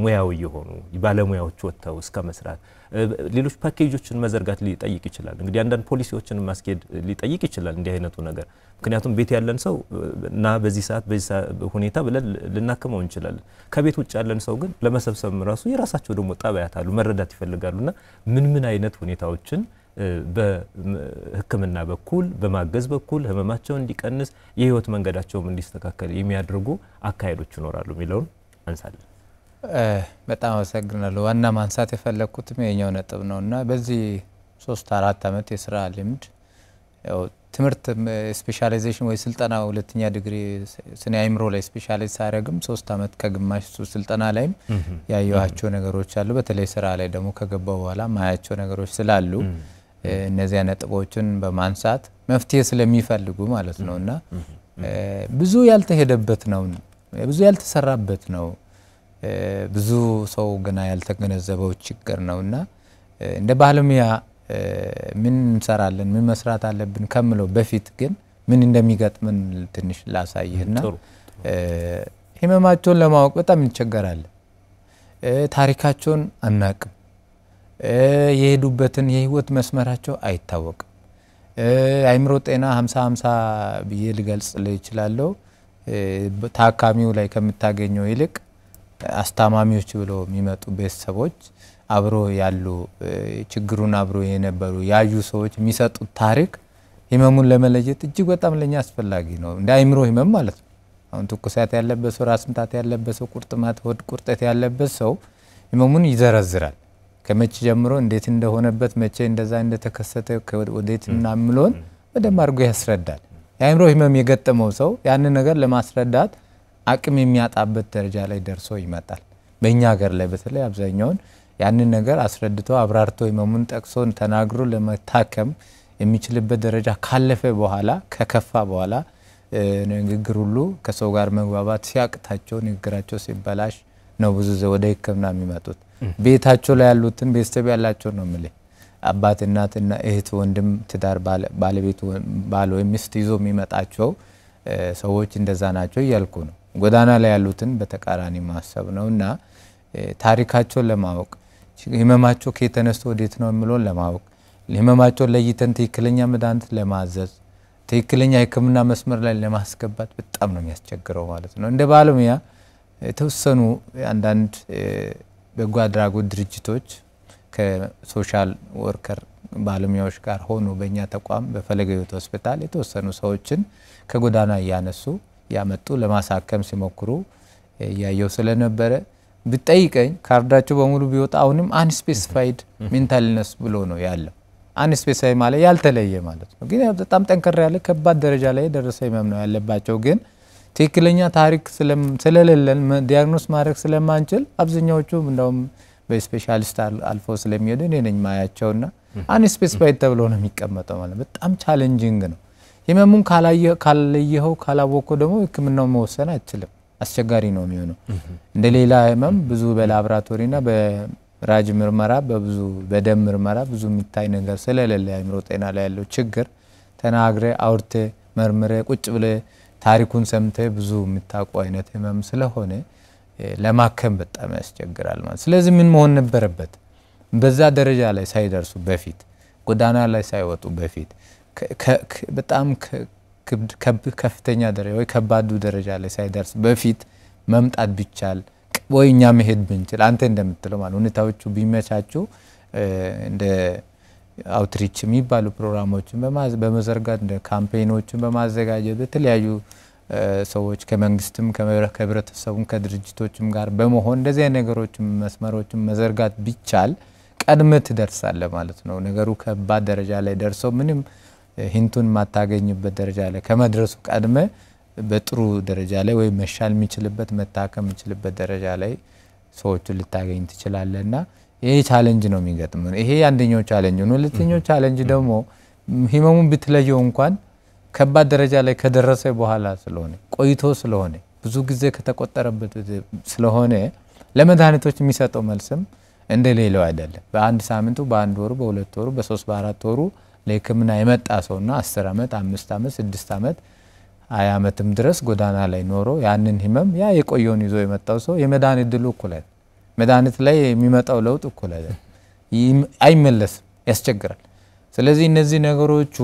ሙያዊ የሆኑ ባለሙያዎች ወጥተው እስከ መስራት ሌሎች ፓኬጆችን መዘርጋት ሊጠይቅ ይችላል። እንግዲህ አንዳንድ ፖሊሲዎችን ማስኬድ ሊጠይቅ ይችላል እንዲህ አይነቱ ነገር። ምክንያቱም ቤት ያለን ሰው እና በዚህ ሰዓት ሁኔታ ብለን ልናከመው እንችላለን። ከቤት ውጭ ያለን ሰው ግን ለመሰብሰብ ራሱ የራሳቸው ደግሞ ጠባያት አሉ፣ መረዳት ይፈልጋሉና ምን አይነት ሁኔታዎችን በህክምና በኩል በማገዝ በኩል ህመማቸው እንዲቀንስ የህይወት መንገዳቸውም እንዲስተካከል የሚያደርጉ አካሄዶች ይኖራሉ የሚለውን አንሳለን። በጣም አመሰግናለሁ። ዋና ማንሳት የፈለኩት የኛው ነጥብ ነውና በዚህ 3-4 አመት የስራ ልምድ ያው ትምህርት ስፔሻላይዜሽን ወይ ስልጠና ሁለተኛ ዲግሪ ስነ አእምሮ ላይ ስፔሻላይዝ ሳረግም 3 አመት ከግማሽ ስልጠና ላይም ያየኋቸው ነገሮች አሉ። በተለይ ስራ ላይ ደግሞ ከገባው በኋላ ማያቸው ነገሮች ስላሉ እነዚያ ነጥቦችን በማንሳት መፍትሄ ስለሚፈልጉ ማለት ነውና ብዙ ያልተሄደበት ነው፣ ብዙ ያልተሰራበት ነው፣ ብዙ ሰው ገና ያልተገነዘበው ችግር ነውና እንደ ባለሙያ ምን እንሰራለን ምን መስራት አለብን ከምለው በፊት ግን ምን እንደሚገጥመን ትንሽ ላሳይህና ህመማቸውን ለማወቅ በጣም እንቸገራለን። ታሪካቸውን አናቅም። የሄዱበትን የህይወት መስመራቸው አይታወቅም። አእምሮ ጤና 50-50 ብዬ ልገልጽ ይችላል። ታካሚው ላይ ከምታገኘው ይልቅ አስታማሚዎች ብለው የሚመጡ ቤተሰቦች አብሮ ያሉ ችግሩን አብሮ የነበሩ ያዩ ሰዎች የሚሰጡት ታሪክ ህመሙን ለመለየት እጅግ በጣም ለኛ አስፈላጊ ነው። እንደ አእምሮ ህመም ማለት ነው። አሁን ትኩሳት ያለበት ሰው፣ ራስ ምታት ያለበት ሰው፣ ቁርጥማት ሆድ ቁርጠት ያለበት ሰው ህመሙን ይዘረዝራል። ከመቼ ጀምሮ እንዴት እንደሆነበት መቼ እንደዛ እንደተከሰተ ወዴት እናምሎን በደንብ አድርጎ ያስረዳል። የአእምሮ ህመም የገጠመው ሰው ያንን ነገር ለማስረዳት አቅም የሚያጣበት ደረጃ ላይ ደርሶ ይመጣል። በእኛ ሀገር ላይ በተለይ አብዛኛውን ያንን ነገር አስረድቶ አብራርቶ ህመሙን ጠቅሶን ተናግሮ ለመታከም የሚችልበት ደረጃ ካለፈ በኋላ ከከፋ በኋላ ንግግር ሁሉ ከሰው ጋር መግባባት ሲያቅታቸው ንግግራቸው ሲበላሽ ነው ብዙ ወደ ህክምና የሚመጡት። ቤታቸው ላይ ያሉትን ቤተሰብ ያላቸው ነው ማለት አባት እናትና እህት ወንድም ትዳር ባለቤት ባል ወይ ሚስት ይዞ የሚመጣቸው ሰዎች እንደዛ ናቸው እያልኩ ነው። ጎዳና ላይ ያሉትን በተቃራኒ ማሰብ ነውና ታሪካቸውን ለማወቅ ህመማቸው ከተነስቶ ወዴት ነው የሚለውን ለማወቅ ህመማቸው ለይተን ትክክለኛ መድኃኒት ለማዘዝ ትክክለኛ ህክምና መስመር ላይ ለማስገባት በጣም ነው የሚያስቸግረው ማለት ነው። እንደ ባለሙያ የተወሰኑ አንዳንድ በጎ አድራጎት ድርጅቶች ከሶሻል ወርከር ባለሙያዎች ጋር ሆኖ በእኛ ተቋም በፈለገ ሕይወት ሆስፒታል የተወሰኑ ሰዎችን ከጎዳና ያነሱ ያመጡ ለማሳከም ሲሞክሩ ያየው ስለነበረ ብጠይቀኝ ካርዳቸው በሙሉ ቢወጣ አሁንም አንስፔሲፋይድ ሜንታል ኢልነስ ብሎ ነው ያለው። አንስፔሲፋይድ ማለት ያልተለየ ማለት ነው። ግን በጣም ጠንከር ያለ ከባድ ደረጃ ላይ ደረሰ ህመም ነው ያለባቸው። ግን ትክክለኛ ታሪክ ስለሌለን ዲያግኖስ ማድረግ ስለማንችል አብዛኛዎቹ እንደውም በስፔሻሊስት አልፎ ስለሚሄዱ እኔ ነኝ ማያቸውና አንስፔሲፋይድ ተብሎ ነው የሚቀመጠው ማለት በጣም ቻሌንጂንግ ነው። ህመሙን ካለየው ካላወቀው ደግሞ ህክምናው መወሰን አይችልም። አስቸጋሪ ነው የሚሆነው። እንደሌላ ህመም ብዙ በላብራቶሪና በራጅ ምርመራ በብዙ በደም ምርመራ ብዙ የሚታይ ነገር ስለሌለ አእምሮ ጤና ላይ ያለው ችግር ተናግረ አውርተ መርምረ ቁጭ ብለ ታሪኩን ሰምተ ብዙ የምታውቁ አይነት ህመም ስለሆነ ለማከም በጣም ያስቸግራል ማለት። ስለዚህ ምን መሆን ነበረበት? በዛ ደረጃ ላይ ሳይደርሱ በፊት ጎዳና ላይ ሳይወጡ በፊት በጣም ከፍተኛ ደረጃ ወይ ከባዱ ደረጃ ላይ ሳይደርስ በፊት መምጣት ቢቻል ወይኛ መሄድ ብንችል አንተ እንደምትለው ማለት ሁኔታዎቹ ቢመቻቹ እንደ አውትሪች የሚባሉ ፕሮግራሞችን በመዘርጋት እንደ ካምፔኖችን በማዘጋጀት በተለያዩ ሰዎች ከመንግስትም ከህብረተሰቡም ከድርጅቶችም ጋር በመሆን እንደዚህ አይነት ነገሮችን መስመሮችን መዘርጋት ቢቻል ቀድመ ትደርሳለ ማለት ነው። ነገሩ ከባድ ደረጃ ላይ ደርሶ ምንም ሂንቱን ማታገኝበት ደረጃ ላይ ከመድረሱ ቀድመ በጥሩ ደረጃ ላይ ወይ መሻል የሚችልበት መታከም የሚችልበት ደረጃ ላይ ሰዎችን ልታገኝ ትችላለና ይሄ ቻሌንጅ ነው የሚገጥመው። ይሄ አንደኛው ቻሌንጅ ነው። ሁለተኛው ቻሌንጅ ደግሞ ህመሙን ብትለየው እንኳን ከባድ ደረጃ ላይ ከደረሰ በኋላ ስለሆነ ቆይቶ ስለሆነ ብዙ ጊዜ ከተቆጠረበት ስለሆነ ለመድኃኒቶች የሚሰጠው መልስም እንደሌላው አይደለም። በአንድ ሳምንቱ በአንድ ወሩ በሁለት ወሩ በ3 በ4 ወሩ ለህክምና የመጣ ሰውና 10 አመት 5 አመት 6 አመት 20 አመትም ድረስ ጎዳና ላይ ኖሮ ያንን ህመም ያ የቆየውን ይዞ የመጣው ሰው የመድኃኒት ድሉ እኩል አይደለም። መድኃኒት ላይ የሚመጣው ለውጥ እኩል አይደለም። አይመለስም፣ ያስቸግራል። ስለዚህ እነዚህ ነገሮቹ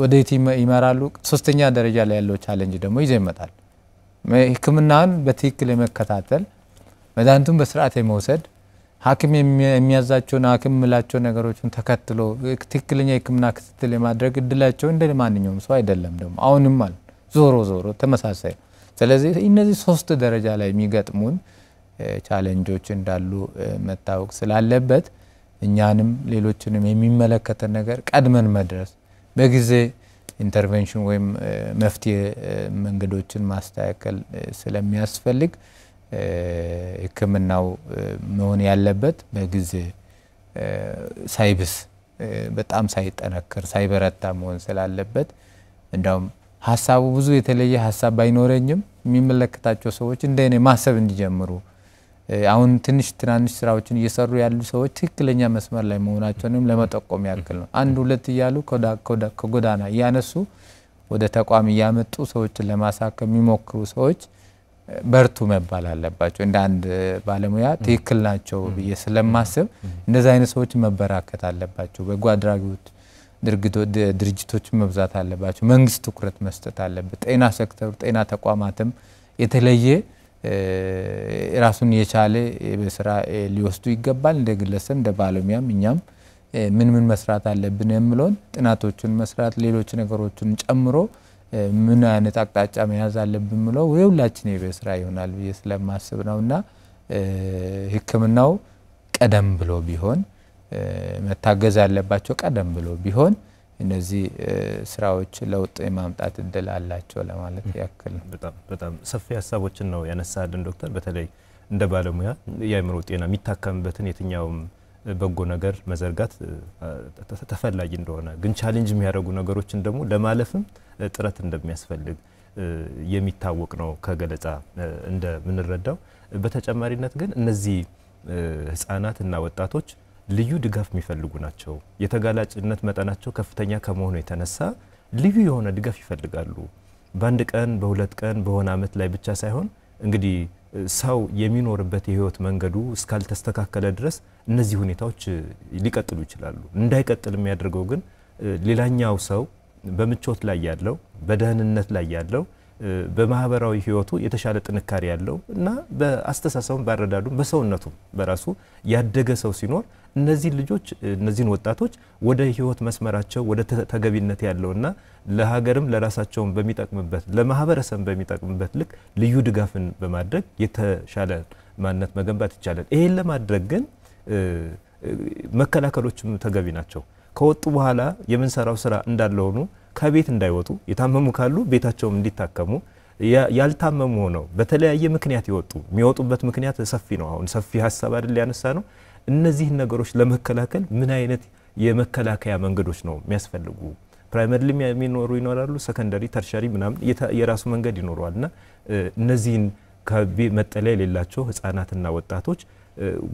ወዴት ይመራሉ? ሶስተኛ ደረጃ ላይ ያለው ቻሌንጅ ደግሞ ይዘ ይመጣል። ህክምናን በትክክል የመከታተል መድኃኒቱን በስርዓት የመውሰድ ሐኪም የሚያዛቸውን ሐኪም ምላቸው ነገሮችን ተከትሎ ትክክለኛ ህክምና ክትትል የማድረግ እድላቸው እንደ ማንኛውም ሰው አይደለም። ደግሞ አሁንም ማለት ዞሮ ተመሳሳይ። ስለዚህ እነዚህ 3 ደረጃ ላይ የሚገጥሙን ቻሌንጆች እንዳሉ መታወቅ ስላለበት እኛንም ሌሎችንም የሚመለከተን ነገር ቀድመን መድረስ በጊዜ ኢንተርቬንሽን ወይም መፍትሄ መንገዶችን ማስተካከል ስለሚያስፈልግ ህክምናው መሆን ያለበት በጊዜ ሳይብስ በጣም ሳይጠነከር ሳይበረታ መሆን ስላለበት እንደውም ሐሳቡ ብዙ የተለየ ሐሳብ ባይኖረኝም የሚመለከታቸው ሰዎች እንደኔ ማሰብ እንዲጀምሩ አሁን ትናንሽ ስራዎችን እየሰሩ ያሉ ሰዎች ትክክለኛ መስመር ላይ መሆናቸውንም ለመጠቆም ያክል ነው። አንድ ሁለት እያሉ ከጎዳና ያነሱ ወደ ተቋም ያመጡ ሰዎችን ለማሳከም የሚሞክሩ ሰዎች በርቱ መባል አለባቸው። እንደ አንድ ባለሙያ ትክክል ናቸው ብዬ ስለማስብ እንደዛ አይነት ሰዎች መበራከት አለባቸው። በጎ አድራጎት ድርጅቶች መብዛት አለባቸው። መንግስት ትኩረት መስጠት አለበት። ጤና ሴክተሩ ጤና ተቋማትም የተለየ ራሱን የቻለ በስራ ሊወስዱ ይገባል። እንደ ግለሰብ እንደ ባለሙያም እኛም ምን መስራት አለብን የሚለውን ጥናቶችን መስራት ሌሎች ነገሮችን ጨምሮ ምን አይነት አቅጣጫ መያዝ አለብን ብለው ሁላችን የበስራ ይሆናል ብዬ ስለማስብ ነውና ህክምናው ቀደም ብሎ ቢሆን መታገዝ አለባቸው። ቀደም ብሎ ቢሆን እነዚህ ስራዎች ለውጥ የማምጣት እድል አላቸው ለማለት ያክል ነው። በጣም ሰፊ ሀሳቦችን ነው ያነሳልን ዶክተር። በተለይ እንደ ባለሙያ የአእምሮ ጤና የሚታከምበትን የትኛውም በጎ ነገር መዘርጋት ተፈላጊ እንደሆነ ግን ቻሌንጅ የሚያደርጉ ነገሮችን ደግሞ ለማለፍም ጥረት እንደሚያስፈልግ የሚታወቅ ነው ከገለጻ እንደምንረዳው። በተጨማሪነት ግን እነዚህ ህፃናትና ወጣቶች ልዩ ድጋፍ የሚፈልጉ ናቸው። የተጋላጭነት መጠናቸው ከፍተኛ ከመሆኑ የተነሳ ልዩ የሆነ ድጋፍ ይፈልጋሉ። በአንድ ቀን በሁለት ቀን በሆነ አመት ላይ ብቻ ሳይሆን እንግዲህ ሰው የሚኖርበት የህይወት መንገዱ እስካልተስተካከለ ድረስ እነዚህ ሁኔታዎች ሊቀጥሉ ይችላሉ። እንዳይቀጥል የሚያደርገው ግን ሌላኛው ሰው በምቾት ላይ ያለው በደህንነት ላይ ያለው በማህበራዊ ህይወቱ የተሻለ ጥንካሬ ያለው እና በአስተሳሰቡም ባረዳዱም በሰውነቱም በራሱ ያደገ ሰው ሲኖር እነዚህ ልጆች እነዚህን ወጣቶች ወደ ህይወት መስመራቸው ወደ ተገቢነት ያለውና ለሀገርም ለራሳቸውም በሚጠቅምበት ለማህበረሰብ በሚጠቅምበት ልክ ልዩ ድጋፍን በማድረግ የተሻለ ማንነት መገንባት ይቻላል። ይሄን ለማድረግ ግን መከላከሎችም ተገቢ ናቸው። ከወጡ በኋላ የምንሰራው ስራ እንዳለ ሆኖ ከቤት እንዳይወጡ የታመሙ ካሉ ቤታቸውም እንዲታከሙ ያልታመሙ ሆነው በተለያየ ምክንያት ይወጡ የሚወጡበት ምክንያት ሰፊ ነው። አሁን ሰፊ ሐሳብ አይደል ያነሳ ነው። እነዚህ ነገሮች ለመከላከል ምን አይነት የመከላከያ መንገዶች ነው የሚያስፈልጉ? ፕራይመሪ የሚኖሩ ይኖራሉ፣ ሰከንደሪ ተርሸሪ ምናምን የራሱ መንገድ ይኖራልና እነዚህን ከመጠለያ የሌላቸው ህፃናትና ወጣቶች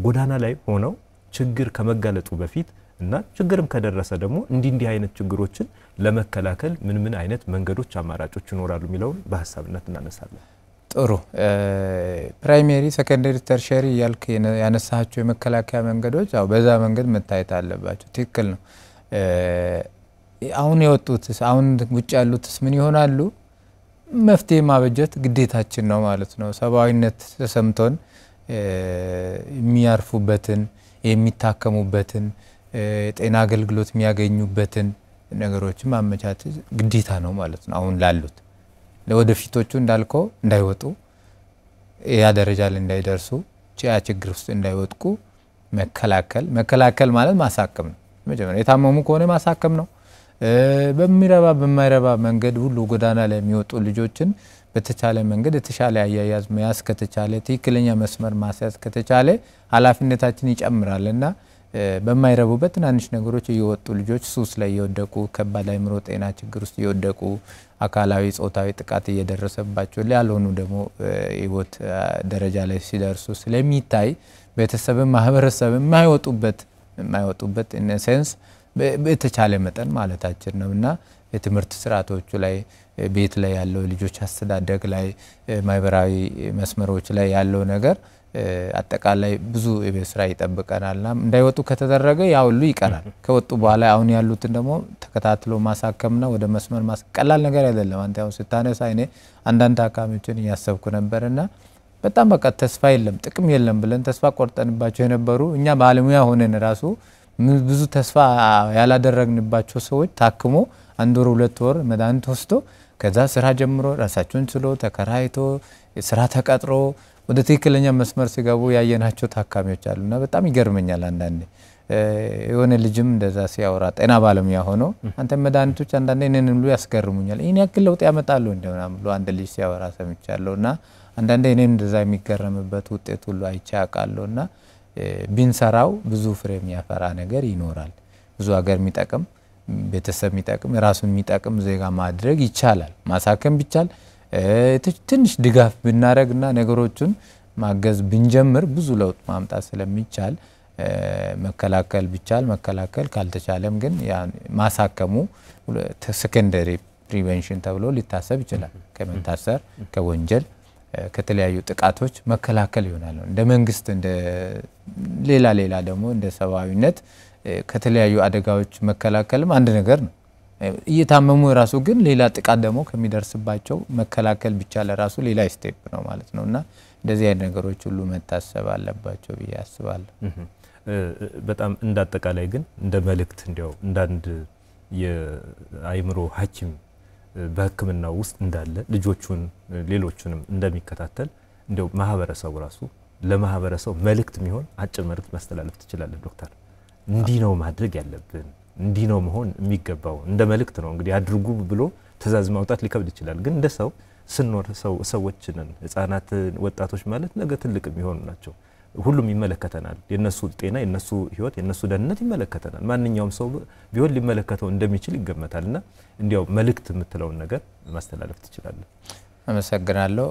ጎዳና ላይ ሆነው ችግር ከመጋለጡ በፊት እና ችግርም ከደረሰ ደግሞ እንዲህ አይነት ችግሮችን ለመከላከል ምን አይነት መንገዶች አማራጮች ይኖራሉ የሚለውን በሐሳብነት እናነሳለን። ጥሩ ፕራይመሪ ሰከንደሪ ተርሸሪ ያልክ ያነሳቸው የመከላከያ መንገዶች አው በዛ መንገድ መታየት አለባቸው። ትክክል ነው። አሁን የወጡትስ አሁን ውጭ ያሉትስ ምን ይሆናሉ? መፍትሄ ማበጀት ግዴታችን ነው ማለት ነው። ሰብአዊነት ተሰምቶን የሚያርፉበትን የሚታከሙበትን ጤና አገልግሎት የሚያገኙበትን ነገሮች ማመቻቸት ግዴታ ነው ማለት ነው። አሁን ላሉት ለወደፊቶቹ እንዳልከው እንዳይወጡ ያ ደረጃ ላይ እንዳይደርሱ ያ ችግር ውስጥ እንዳይወድቁ መከላከል ማለት ማሳከም ነው። መጀመሪያ የታመሙ ከሆነ ማሳከም ነው። በሚረባ በማይረባ መንገድ ሁሉ ጎዳና ላይ የሚወጡ ልጆችን በተቻለ መንገድ የተሻለ አያያዝ መያዝ ከተቻለ ትክክለኛ መስመር ማስያዝ ከተቻለ ኃላፊነታችን ይጨምራልና በማይረቡበት ትናንሽ ነገሮች እየወጡ ልጆች ሱስ ላይ እየወደቁ ከባድ አእምሮ ጤና ችግር ውስጥ እየወደቁ አካላዊ ጾታዊ ጥቃት እየደረሰባቸው ያልሆኑ ደግሞ ህይወት ደረጃ ላይ ሲደርሱ ስለሚታይ ቤተሰብም ማህበረሰብም የማይወጡበት ኢን ሴንስ በተቻለ መጠን ማለታችን ነውና የትምህርት ስርዓቶቹ ላይ ቤት ላይ ያለው ልጆች አስተዳደግ ላይ ማህበራዊ መስመሮች ላይ ያለው ነገር አጠቃላይ ብዙ የቤት ስራ ይጠብቀናልና እንዳይወጡ ከተደረገ ያው ሁሉ ይቀራል። ከወጡ በኋላ አሁን ያሉትን ደግሞ ተከታትሎ ማሳከምና ወደ መስመር ቀላል ነገር አይደለም። አንተ ያው ስታነሳ እኔ አንዳንድ አካባቢዎችን ያሰብኩ ነበርና በጣም በቃ ተስፋ የለም ጥቅም የለም ብለን ተስፋ ቆርጠንባቸው የነበሩ እኛ ባለሙያ ሆነን ራሱ ብዙ ተስፋ ያላደረግንባቸው ሰዎች ታክሞ 1 ወር 2 ወር መድኃኒት ወስዶ ከዛ ስራ ጀምሮ ራሳቸውን ችሎ ተከራይቶ ስራ ተቀጥሮ ወደ ትክክለኛ መስመር ሲገቡ ያየናቸው ታካሚዎች አሉና በጣም ይገርመኛል። አንዳንዴ የሆነ ልጅም እንደዛ ሲያወራ ጤና ባለሙያ ሆኖ አንተ መድኃኒቶች አንዳንዴ እኔን ሁሉ ያስገርሙኛል ይሄን ያክል ለውጥ ያመጣሉ እንደምናም ብሎ አንድ ልጅ ሲያወራ ሰምቻለሁና አንዳንዴ እኔን እንደዛ የሚገረምበት ውጤት ሁሉ አይቻቃለሁና ቢንሰራው ብዙ ፍሬ የሚያፈራ ነገር ይኖራል። ብዙ ሀገር የሚጠቅም ቤተሰብ የሚጠቅም ራሱን የሚጠቅም ዜጋ ማድረግ ይቻላል። ማሳከም ቢቻል ትንሽ ድጋፍ ብናረግና ነገሮችን ማገዝ ብንጀምር ብዙ ለውጥ ማምጣት ስለሚቻል መከላከል ቢቻል መከላከል ካልተቻለም ግን ያ ማሳከሙ ሰከንደሪ ፕሪቨንሽን ተብሎ ሊታሰብ ይችላል። ከመታሰር ከወንጀል ከተለያዩ ጥቃቶች መከላከል ይሆናል። እንደ መንግስት እንደ ሌላ ደግሞ እንደ ሰብአዊነት ከተለያዩ አደጋዎች መከላከልም አንድ ነገር ነው። እየታመሙ ራሱ ግን ሌላ ጥቃት ደግሞ ከሚደርስባቸው መከላከል ብቻ ለራሱ ሌላ ስቴፕ ነው ማለት ነውና እንደዚህ አይነት ነገሮች ሁሉ መታሰብ አለባቸው ብዬ አስባለሁ። በጣም እንዳጠቃላይ ግን እንደ መልእክት እንዲያው እንዳንድ የአይምሮ ሐኪም በህክምናው ውስጥ እንዳለ ልጆቹን ሌሎቹንም እንደሚከታተል እንዲያው ማህበረሰቡ ራሱ ለማህበረሰቡ መልእክት የሚሆን አጭር መልእክት ማስተላለፍ ትችላለህ ዶክተር? እንዲህ ነው ማድረግ ያለብን እንዲህ ነው መሆን የሚገባው እንደ መልእክት ነው እንግዲህ አድርጉ ብሎ ትእዛዝ ማውጣት ሊከብድ ይችላል። ግን እንደ ስንኖር ሰዎችንን ህፃናት ወጣቶች ማለት ነገ ትልቅ የሚሆኑ ናቸው። ሁሉም ይመለከተናል። የነሱ ጤና የነሱ ህይወት የነሱ ደህንነት ይመለከተናል። ማንኛውም ሰው ቢሆን ሊመለከተው እንደሚችል ይገመታልና እንዲያው መልእክት የምትለውን ነገር ማስተላለፍ ትችላለህ? አመሰግናለሁ።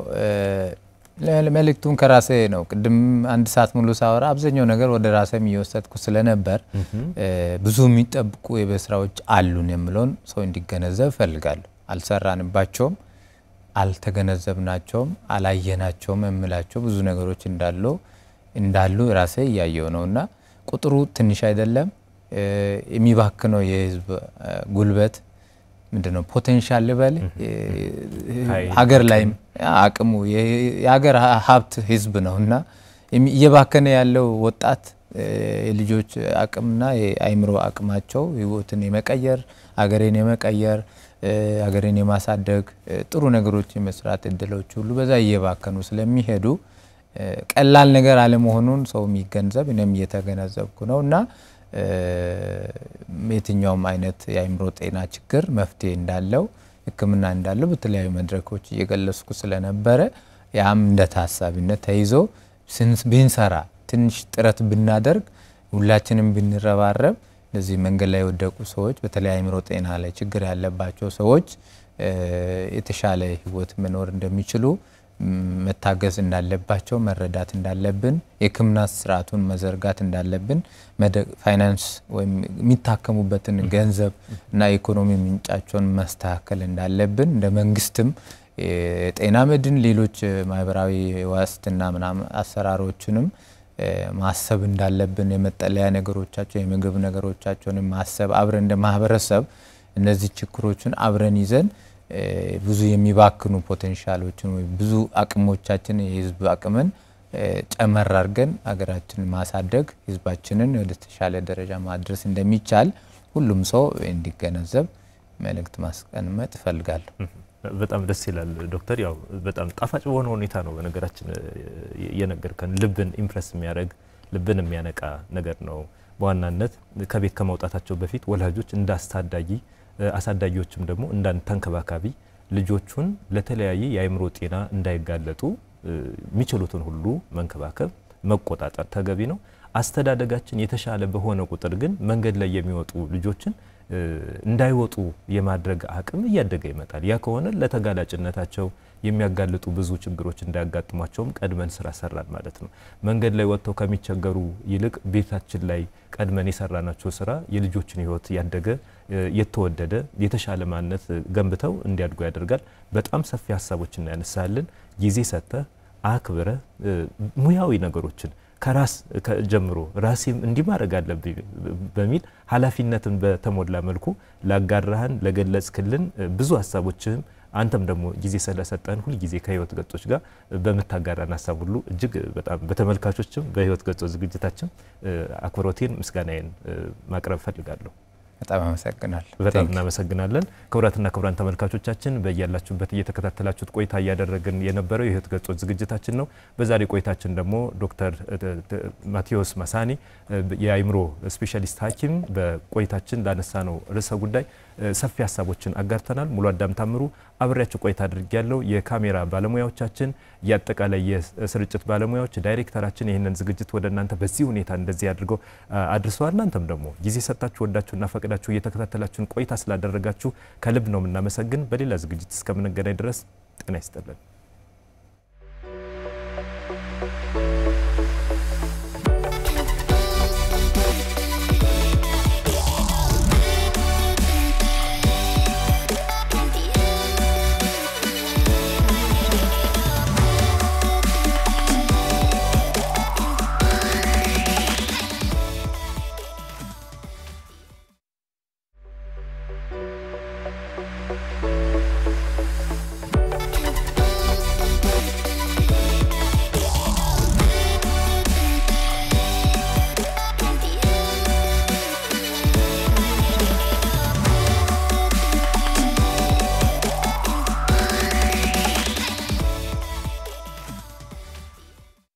መልእክቱን ከራሴ ነው ቅድም 1 ሰዓት ሙሉ ሳወራ አብዛኛው ነገር ወደ ራሴ የሚወሰድኩ ስለነበር ብዙ የሚጠብቁ የቤት ስራዎች አሉን የሚለውን ሰው እንዲገነዘብ ፈልጋለሁ። አልሰራንባቸውም አልተገነዘብናቸውም አላየናቸውም እምላቸው ብዙ ነገሮች እንዳሉ ራሴ ያየው ነውና ቁጥሩ ትንሽ አይደለም የሚባክነው የህዝብ ጉልበት ምንድነው ፖቴንሻል ሌቨል ሀገር ላይ አቅሙ የሀገር ሀብት ህዝብ ነውና እየባከነ ያለው ወጣት የልጆች አቅምና የአይምሮ አቅማቸው ህይወትን የመቀየር ሀገርን የመቀየር ሀገርን የማሳደግ ጥሩ ነገሮች የመስራት እድሎች ሁሉ በዛ እየባከኑ ስለሚሄዱ ቀላል ነገር አለመሆኑን ሰው የሚገንዘብ እኔም እየተገነዘብኩ ነውና የትኛውም አይነት የአይምሮ ጤና ችግር መፍትሄ እንዳለው ህክምና እንዳለው በተለያዩ መድረኮች እየገለጽኩ ስለነበረ ያም እንደታሳቢነት ተይዞ ብንሰራ ትንሽ ጥረት ብናደርግ ሁላችንም ብንረባረብ ለዚህ መንገድ ላይ ወደቁ ሰዎች በተለያዩ አይምሮ ጤና ላይ ችግር ያለባቸው ሰዎች የተሻለ ህይወት መኖር እንደሚችሉ መታገዝ እንዳለባቸው መረዳት እንዳለብን የህክምና ስርዓቱን መዘርጋት እንዳለብን ፋይናንስ ወይም የሚታከሙበትን ገንዘብ እና ኢኮኖሚ ምንጫቸውን ማስተካከል እንዳለብን እንደ መንግስትም ጤና መድን ሌሎች ማህበራዊ ዋስትና ምናምን አሰራሮችንም ማሰብ እንዳለብን የመጠለያ ነገሮቻቸው የምግብ ነገሮቻቸውን ማሰብ አብረን እንደ ማህበረሰብ እነዚህ ችግሮችን አብረን ይዘን ብዙ የሚባክኑ ፖቴንሻሎችን ወይ ብዙ አቅሞቻችን የህዝብ አቅምን ጨመር አድርገን ሀገራችንን ማሳደግ ህዝባችንን ወደ ተሻለ ደረጃ ማድረስ እንደሚቻል ሁሉም ሰው እንዲገነዘብ መልእክት ማስቀመጥ ፈልጋለሁ። በጣም ደስ ይላል ዶክተር ያው በጣም ጣፋጭ በሆነ ሁኔታ ነው በነገራችን የነገርከን ልብን ኢምፕረስ የሚያደርግ ልብን የሚያነቃ ነገር ነው። በዋናነት ከቤት ከመውጣታቸው በፊት ወላጆች እንዳስተዳጊ አሳዳጊዎችም ደግሞ እንዳንተንከባካቢ ልጆቹን ለተለያየ የአይምሮ ጤና እንዳይጋለጡ የሚችሉትን ሁሉ መንከባከብ መቆጣጠር ተገቢ ነው። አስተዳደጋችን የተሻለ በሆነ ቁጥር ግን መንገድ ላይ የሚወጡ ልጆችን እንዳይወጡ የማድረግ አቅም እያደገ ይመጣል። ያ ከሆነ ለተጋላጭነታቸው የሚያጋልጡ ብዙ ችግሮች እንዳያጋጥሟቸውም ቀድመን ስራ ሰራን ማለት ነው። መንገድ ላይ ወጥተው ከሚቸገሩ ይልቅ ቤታችን ላይ ቀድመን የሰራናቸው ስራ የልጆችን ህይወት ያደገ የተወደደ የተሻለ ማንነት ገንብተው እንዲያድጉ ያደርጋል። በጣም ሰፊ ሀሳቦችን ያነሳልን ጊዜ ሰጠ አክብረ ሙያዊ ነገሮችን ከራስ ጀምሮ ራሴም እንዲማረግ አለብኝ በሚል ኃላፊነትን በተሞላ መልኩ ላጋራህን ለገለጽክልን ብዙ ሀሳቦችህም አንተም ደግሞ ጊዜ ስለሰጠን ሁሉ ጊዜ ከህይወት ገጾች ጋር በመታጋራን ሀሳብ ሁሉ እጅግ በጣም በተመልካቾችም በህይወት ገጾች ዝግጅታችን አክብሮቴን ምስጋናዬን ማቅረብ ፈልጋለሁ። በጣም አመሰግናለሁ። በጣም እናመሰግናለን። ክቡራትና ክቡራን ተመልካቾቻችን በእያላችሁበት እየተከታተላችሁት ቆይታ ያደረግን የነበረው የህይወት ገጾች ዝግጅታችን ነው። በዛሬ ቆይታችን ደግሞ ዶክተር ማቴዎስ ማሳኒ የአይምሮ ስፔሻሊስት ሐኪም በቆይታችን ላነሳነው ርዕሰ ጉዳይ ሰፊ ሀሳቦችን አጋርተናል። ሙሉ አዳም ታምሩ አብሬያችሁ ቆይታ አድርጌያለሁ። የካሜራ ባለሙያዎቻችን ያጠቃላይ የስርጭት ባለሙያዎች ዳይሬክተራችን ይህንን ዝግጅት ወደናንተ በዚህ ሁኔታ እንደዚህ አድርገው አድርሰዋል። እናንተም ደግሞ ጊዜ ሰጣችሁ ወዳችሁና ፈቅዳችሁ እየተከታተላችሁን ቆይታ ስላደረጋችሁ ከልብ ነው የምናመሰግን። በሌላ ዝግጅት እስከምንገናኝ ድረስ ጤና ይስጥልን።